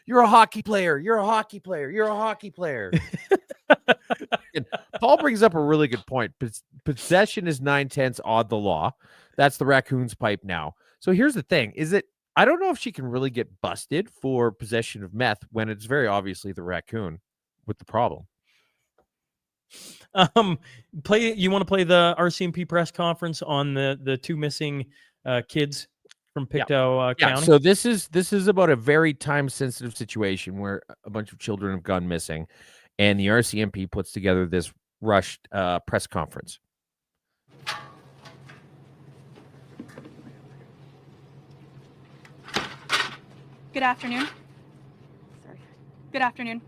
You're a hockey player. You're a hockey player. You're a hockey player. And Paul brings up a really good point. Possession is 9/10 odd the law. That's the raccoon's pipe now. So here's the thing: is that I don't know if she can really get busted for possession of meth when it's very obviously the raccoon with the problem. You want to play the RCMP press conference on the two missing kids from Pictou County? So this is about a very time-sensitive situation where a bunch of children have gone missing, and the RCMP puts together this rushed press conference. Good afternoon. Good afternoon.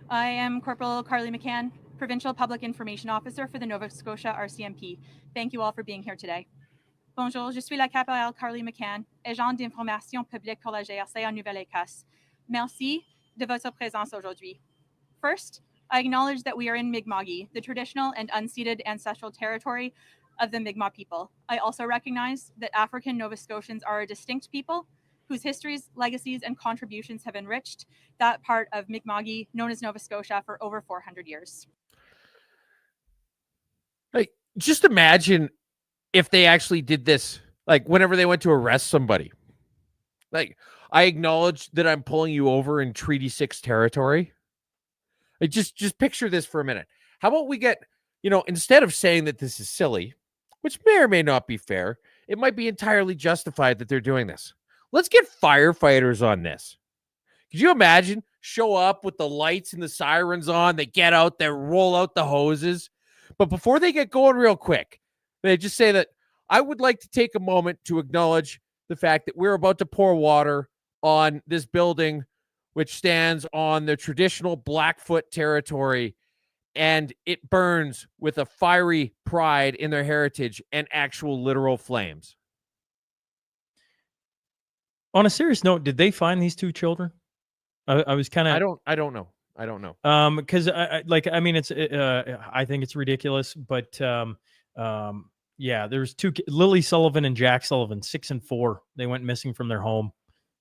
I am Corporal Carly McCann, Provincial Public Information Officer for the Nova Scotia RCMP. Thank you all for being here today. Bonjour, je suis la capitale Carly McCann, agent d'information publique pour la GRC en Nouvelle-Écosse. Merci de votre présence aujourd'hui. First, I acknowledge that we are in Mi'kma'ki, the traditional and unceded ancestral territory of the Mi'kmaq people. I also recognize that African Nova Scotians are a distinct people whose histories, legacies, and contributions have enriched that part of Mi'kma'ki known as Nova Scotia for over 400 years. Like, just imagine if they actually did this, like whenever they went to arrest somebody. Like, I acknowledge that I'm pulling you over in Treaty 6 territory. Like, just picture this for a minute. How about we get, instead of saying that this is silly, which may or may not be fair, it might be entirely justified that they're doing this. Let's get firefighters on this. Could you imagine? Show up with the lights and the sirens on. They get out, they roll out the hoses. But before they get going real quick, they just say that I would like to take a moment to acknowledge the fact that we're about to pour water on this building, which stands on the traditional Blackfoot territory, and it burns with a fiery pride in their heritage and actual literal flames. On a serious note, did they find these two children? I was kind of. I don't know. Because I think it's ridiculous, but yeah, there's two. Lily Sullivan and Jack Sullivan, 6 and 4. They went missing from their home.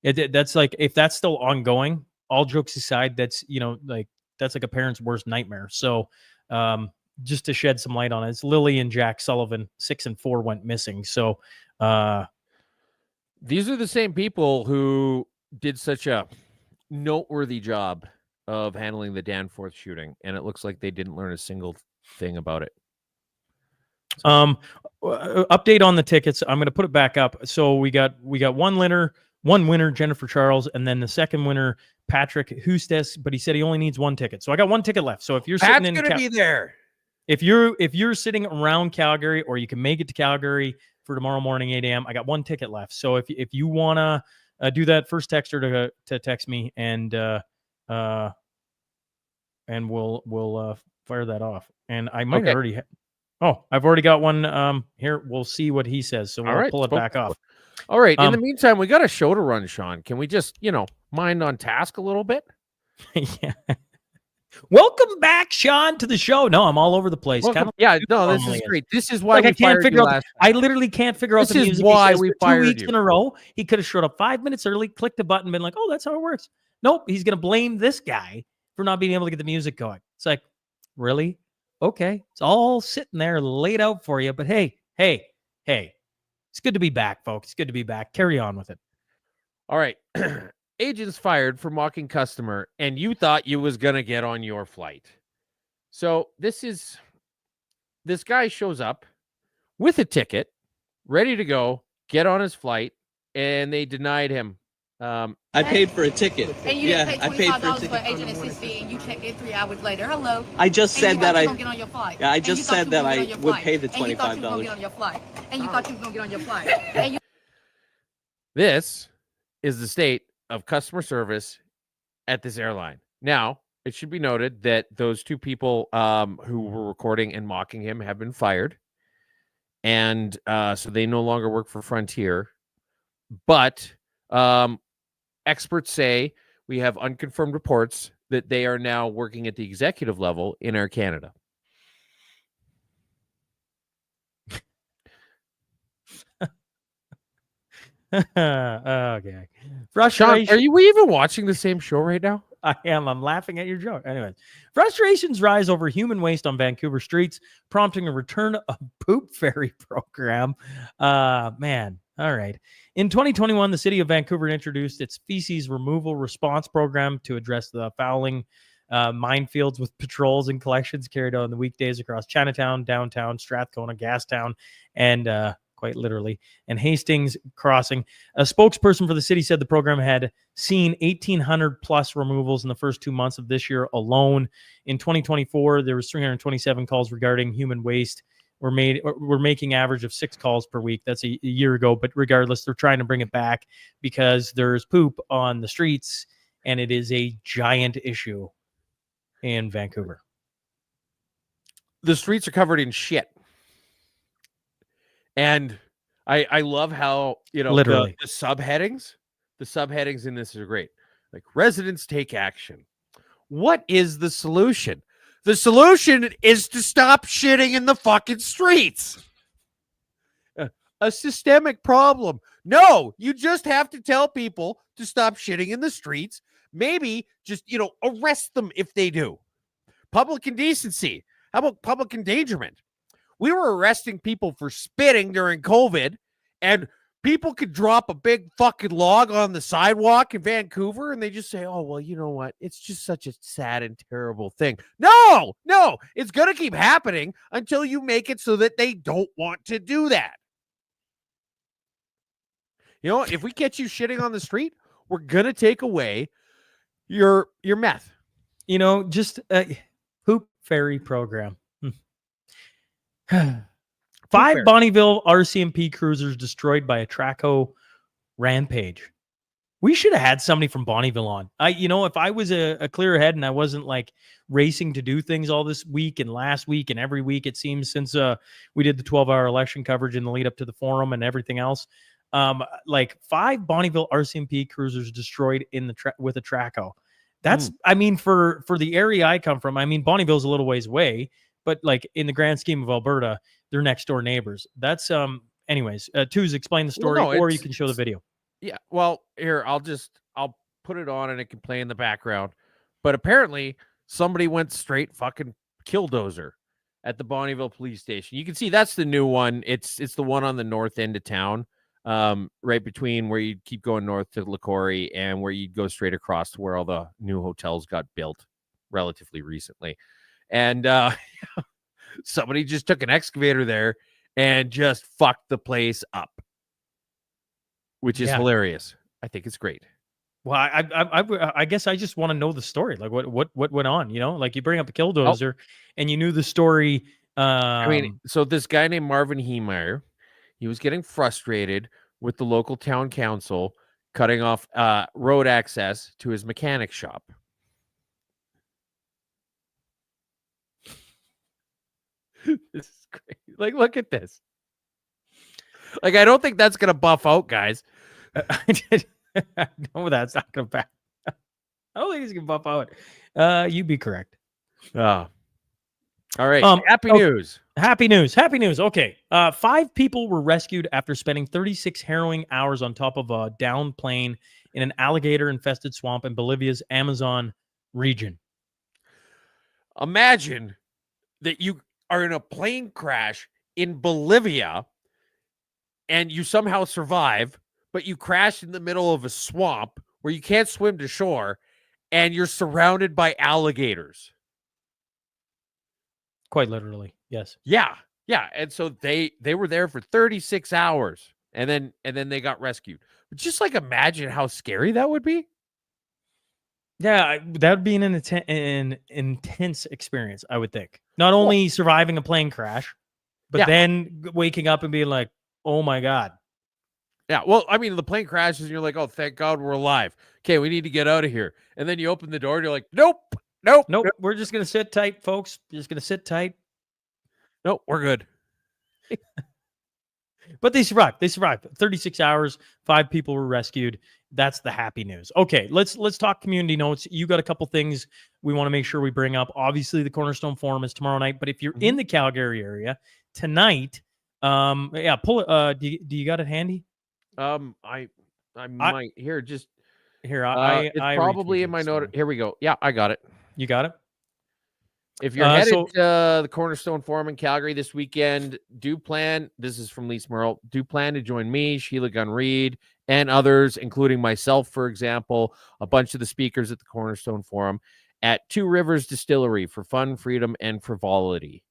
That's like, if that's still ongoing, all jokes aside, that's that's like a parent's worst nightmare. So just to shed some light on it, it's Lily and Jack Sullivan, 6 and 4 went missing. So these are the same people who did such a noteworthy job of handling the Danforth shooting, and it looks like they didn't learn a single thing about it. Update on the tickets. I'm going to put it back up. So we got one winner, Jennifer Charles, and then the second winner, Patrick Hustes, but he said he only needs one ticket. So I got one ticket left. So if you're Pat's sitting in going to be there, if you're sitting around Calgary, or you can make it to Calgary for tomorrow morning 8 a.m., I got one ticket left. So if you want to do that, first texter to text me, and we'll fire that off. And I might already. I've already got one here. We'll see what he says. So we'll pull it back off. All right. In the meantime, we got a show to run, Sean. Can we just, mind on task a little bit? Yeah. Welcome back, Sean, to the show. No, I'm all over the place. This is great. This is why I can't figure out. I literally can't figure out the music. This is why we fired 2 weeks in a row. He could have showed up 5 minutes early, clicked the button, been like, "Oh, that's how it works." Nope, he's gonna blame this guy for not being able to get the music going. It's like, really? Okay, it's all sitting there laid out for you. But hey, it's good to be back, folks. It's good to be back. Carry on with it. All right. Agents fired for mocking customer, and you thought you was going to get on your flight. So this guy shows up with a ticket, ready to go, get on his flight, and they denied him. I paid for a ticket. And you Yeah, didn't I pay paid for a $25 for ticket. agent assistance, and you checked it 3 hours later. Hello. I just And said you that thought you I. was gonna get on your flight. Yeah, I And just you thought said you that was gonna I get on your would flight. pay the And you thought you was gonna get $25. on your flight. And you thought you was gonna get on your flight. And you This is the state of customer service at this airline. Now, it should be noted that those two people who were recording and mocking him have been fired. And so they no longer work for Frontier. But experts say we have unconfirmed reports that they are now working at the executive level in Air Canada. Okay. Sean, Frustration. are we even watching the same show right now? I am. I'm laughing at your joke. Anyways, frustrations rise over human waste on Vancouver streets, prompting a return of poop ferry program. Man. All right. In 2021, the city of Vancouver introduced its feces removal response program to address the fouling minefields with patrols and collections carried out on the weekdays across Chinatown, downtown, Strathcona, Gastown, and quite literally, and Hastings Crossing. A spokesperson for the city said the program had seen 1,800 plus removals in the first 2 months of this year alone. In 2024, there was 327 calls regarding human waste. We're making average of 6 calls per week. That's a year ago, but regardless, they're trying to bring it back because there's poop on the streets, and it is a giant issue in Vancouver. The streets are covered in shit. And I love how, Literally. the subheadings in this are great. Like, residents take action. What is the solution? The solution is to stop shitting in the fucking streets. A systemic problem. No, you just have to tell people to stop shitting in the streets. Maybe just, arrest them if they do. Public indecency. How about public endangerment? We were arresting people for spitting during COVID, and people could drop a big fucking log on the sidewalk in Vancouver, and they just say, oh, well, you know what? It's just such a sad and terrible thing. No, it's going to keep happening until you make it so that they don't want to do that. If we catch you shitting on the street, we're going to take away your meth. Just a poop ferry program. 5 Bonneville RCMP cruisers destroyed by a Traco rampage. We should have had somebody from Bonneville on. If I was a clear head and I wasn't like racing to do things all this week and last week and every week, it seems, since we did the 12-hour election coverage in the lead up to the forum and everything else, 5 Bonneville RCMP cruisers destroyed with a Traco. That's, for the area I come from, Bonneville's a little ways away, but like in the grand scheme of Alberta, they're next door neighbors. That's anyways, Tuz, explain the story, or you can show the video. Yeah, well, here, I'll put it on and it can play in the background. But apparently somebody went straight fucking killdozer at the Bonneville police station. You can see that's the new one. It's the one on the north end of town, right between where you keep going north to LaCorrie and where you go straight across to where all the new hotels got built relatively recently. And somebody just took an excavator there and just fucked the place up, which is hilarious. I think it's great. Well, I guess I just want to know the story. Like what went on? Like you bring up a killdozer, and you knew the story. So this guy named Marvin Heemeyer, he was getting frustrated with the local town council cutting off road access to his mechanic shop. This is great. Like, look at this. Like, I don't think that's gonna buff out, guys. No, that's not gonna back. I don't think he's gonna buff out. You'd be correct. All right. Happy news. Happy news. Okay. 5 people were rescued after spending 36 harrowing hours on top of a downed plane in an alligator-infested swamp in Bolivia's Amazon region. Imagine that you are in a plane crash in Bolivia and you somehow survive, but you crash in the middle of a swamp where you can't swim to shore and you're surrounded by alligators. Quite literally, yes. Yeah. And so they were there for 36 hours and then they got rescued. Just like imagine how scary that would be. Yeah, that'd be an intense experience, I would think. Not only surviving a plane crash, but then waking up and being like, "Oh my God." Yeah, well, I mean, the plane crashes and you're like, "Oh, thank God we're alive. Okay, we need to get out of here." And then you open the door and you're like, "Nope. We're just gonna sit tight, folks. Just gonna sit tight. Nope, we're good." But they survived. 36 hours. 5 people were rescued. That's the happy news. Okay, let's talk community notes. You got a couple things we want to make sure we bring up. Obviously, the Cornerstone Forum is tomorrow night. But if you're in the Calgary area tonight, pull it. Do you got it handy? I might here. Just here. It's probably in my note. Here we go. Yeah, I got it. You got it. If you're headed to the Cornerstone Forum in Calgary this weekend, do plan. This is from Lise Merle. Do plan to join me, Sheila Gunn-Reid, and others, including myself, for example, a bunch of the speakers at the Cornerstone Forum at Two Rivers Distillery for fun, freedom, and frivolity.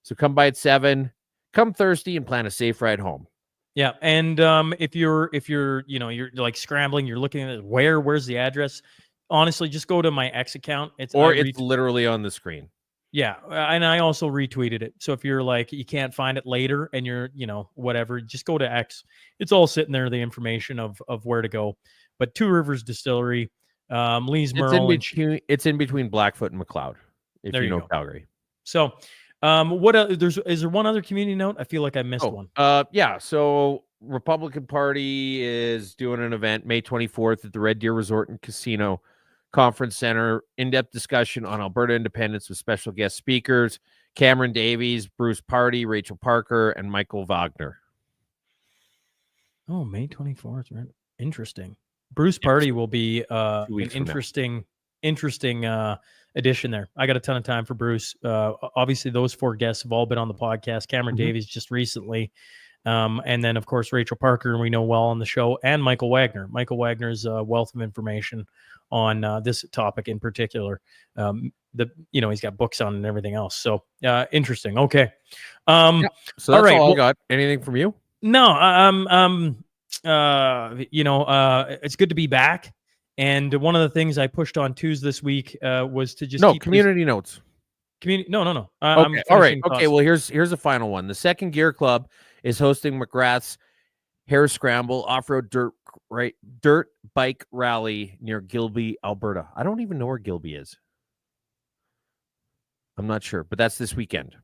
So come by at 7. Come Thursday and plan a safe ride home. Yeah, and if you're you're like scrambling, you're looking at where's the address. Honestly, just go to my X account. It's literally on the screen. Yeah, and I also retweeted it. So if you're like you can't find it later and you're whatever, just go to X. It's all sitting there, the information of where to go. But Two Rivers Distillery, Lise Merle. It's in between Blackfoot and McLeod. If you know Calgary. So, is there one other community note? I feel like I missed one. Yeah. So Republican Party is doing an event May 24th at the Red Deer Resort and Casino Conference Center, in-depth discussion on Alberta independence with special guest speakers, Cameron Davies, Bruce Party, Rachel Parker, and Michael Wagner. Oh, May 24th. Right. Interesting. Bruce Party will be an interesting addition there. I got a ton of time for Bruce. Obviously, those 4 guests have all been on the podcast. Cameron Davies just recently. And then, of course, Rachel Parker, and we know well on the show, and Michael Wagner. Michael Wagner's a wealth of information on this topic in particular. He's got books on and everything else. So interesting. Okay. So that's all right. I got. Anything from you? No. It's good to be back. And one of the things I pushed on Tuesday this week was to just keep community notes. No. Okay. All right. Okay. Well, here's a final one. The Second Gear Club is hosting McGrath's Hare Scramble off-road dirt bike rally near Gilby, Alberta. I don't even know where Gilby is. I'm not sure, but that's this weekend.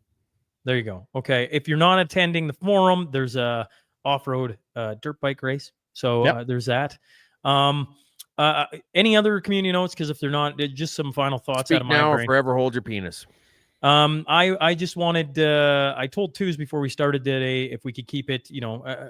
There you go. Okay. If you're not attending the forum, there's a off-road dirt bike race. So there's that. Any other community notes? Because if they're not, just some final thoughts out of my brain. Speak now or forever hold your penis. I just wanted, I told Twos before we started today, if we could keep it,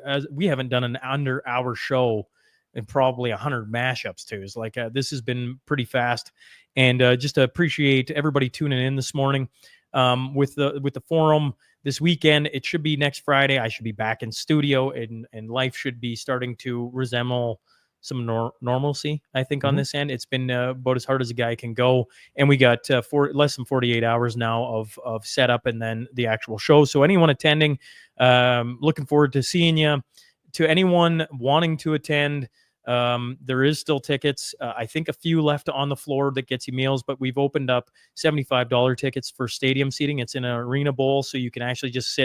as we haven't done an under hour show in probably 100 mashups Twos. Like this has been pretty fast, and just to appreciate everybody tuning in this morning. With the forum this weekend, it should be next Friday. I should be back in studio, and life should be starting to resemble some normalcy, I think, on this end. It's been about as hard as a guy can go, and we got less than 48 hours now of setup and then the actual show. So anyone attending, looking forward to seeing you. To anyone wanting to attend, there is still tickets. I think a few left on the floor that gets you meals, but we've opened up $75 tickets for stadium seating. It's in an arena bowl, so you can actually just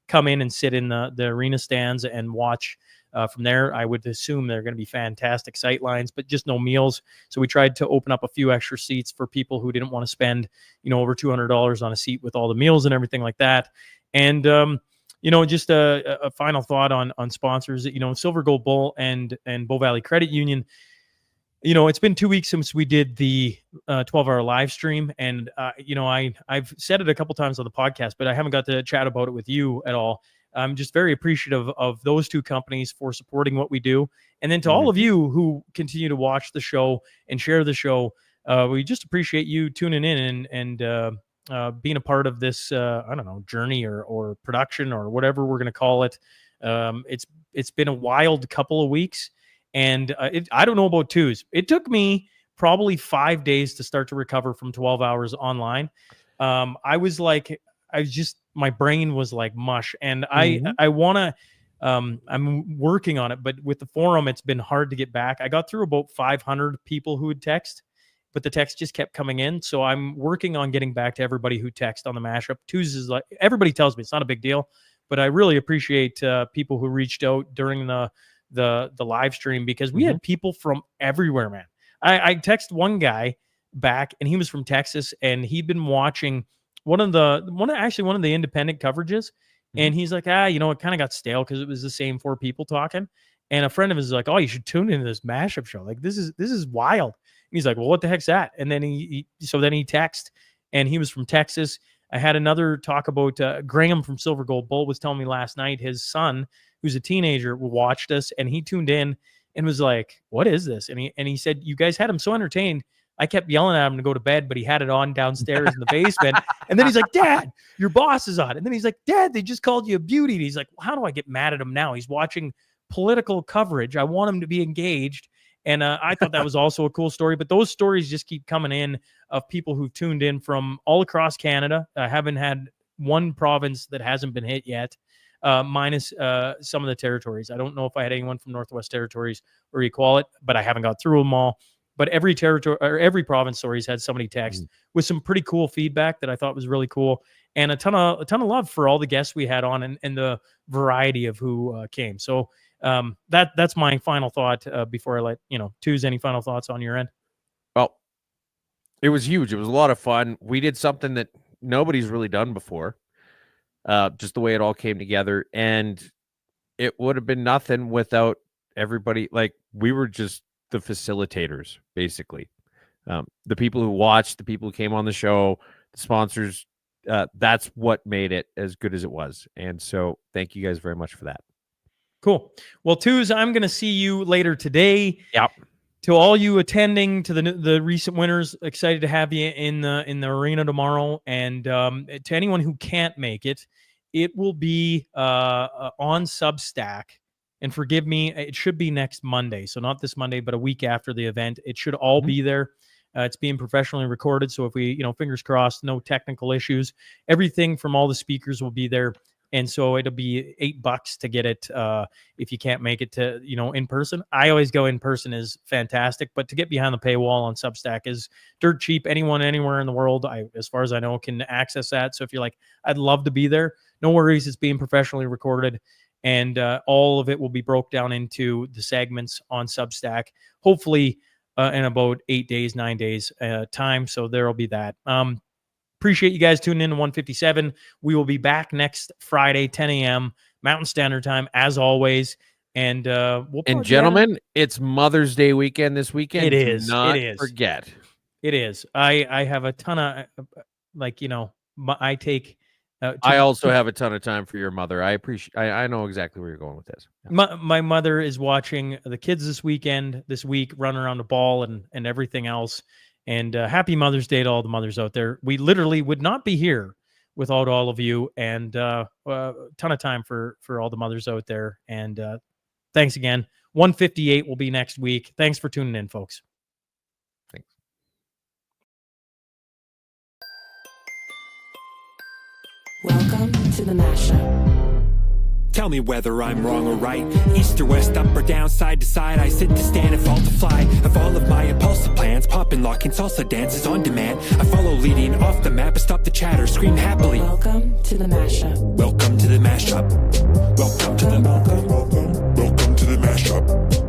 come in and sit in the arena stands and watch. From there, I would assume they're going to be fantastic sight lines, but just no meals. So we tried to open up a few extra seats for people who didn't want to spend, over $200 on a seat with all the meals and everything like that. And, just a final thought on sponsors, Silver Gold Bull and Bow Valley Credit Union. It's been 2 weeks since we did the 12-hour live stream. And, I've said it a couple times on the podcast, but I haven't got to chat about it with you at all. I'm just very appreciative of those two companies for supporting what we do. And then to all of you who continue to watch the show and share the show, we just appreciate you tuning in and being a part of this, journey or production or whatever we're going to call it. It's been a wild couple of weeks, and I don't know about Twos. It took me probably 5 days to start to recover from 12 hours online. My brain was like mush, and I want to I'm working on it, but with the forum, it's been hard to get back. I got through about 500 people who would text, but the text just kept coming in. So I'm working on getting back to everybody who texted on the mashup. Tuesdays, like everybody tells me it's not a big deal, but I really appreciate people who reached out during the live stream, because we had people from everywhere, man. I text one guy back, and he was from Texas, and he'd been watching one of the independent coverages. And he's like, it kind of got stale because it was the same 4 people talking. And a friend of his is like, oh, you should tune into this mashup show. Like, this is wild. And he's like, well, what the heck's that? And then he texted, and he was from Texas. I had another talk about Graham from Silver Gold Bull was telling me last night his son, who's a teenager, watched us, and he tuned in and was like, what is this? And he said, you guys had him so entertained, I kept yelling at him to go to bed, but he had it on downstairs in the basement. And then he's like, Dad, your boss is on. And then he's like, Dad, they just called you a beauty. And he's like, well, how do I get mad at him now? He's watching political coverage. I want him to be engaged. And I thought that was also a cool story. But those stories just keep coming in of people who've tuned in from all across Canada. I haven't had one province that hasn't been hit yet, minus some of the territories. I don't know if I had anyone from Northwest Territories or Equalit, but I haven't got through them all. But every territory or every province stories had somebody text with some pretty cool feedback that I thought was really cool, and a ton of love for all the guests we had on and the variety of who came. So that's my final thought before I let Tuz, any final thoughts on your end? Well, it was huge. It was a lot of fun. We did something that nobody's really done before. Just the way it all came together, and it would have been nothing without everybody. Like, we were just the facilitators, basically. The people who watched, the people who came on the show, the sponsors, that's what made it as good as it was. And so thank you guys very much for that. Cool. Well, Tuz, I'm going to see you later today. Yep. To all you attending to the recent winners, excited to have you in the arena tomorrow. And to anyone who can't make it, it will be on Substack. And forgive me, it should be next Monday. So not this Monday, but a week after the event. It should all be there. It's being professionally recorded. So if we, fingers crossed, no technical issues, everything from all the speakers will be there. And so it'll be $8 to get it if you can't make it to, in person. I always go in person is fantastic, but to get behind the paywall on Substack is dirt cheap. Anyone, anywhere in the world, as far as I know, can access that. So if you're like, I'd love to be there, no worries. It's being professionally recorded. And all of it will be broke down into the segments on Substack, hopefully in about 8 days, 9 days time. So there will be that. Appreciate you guys tuning in to 157. We will be back next Friday, 10 a.m. Mountain Standard Time, as always. And gentlemen, it's Mother's Day weekend this weekend. It is. Do not it is. forget. It is. I have a ton of, I take... I also have a ton of time for your mother. I know exactly where you're going with this. My mother is watching the kids this week, running around the ball and everything else. And happy Mother's Day to all the mothers out there. We literally would not be here without all of you. And a ton of time for all the mothers out there. And thanks again. 158 will be next week. Thanks for tuning in, folks. Thanks. Welcome to the Mashup. Tell me whether I'm wrong or right. East or west, up or down, side to side. I sit to stand and fall to fly. Of all of my impulsive plans, popping, locking, salsa dances on demand. I follow leading off the map, stop the chatter, scream happily. Welcome to the Mashup. Welcome to the Mashup. Welcome to the Mashup.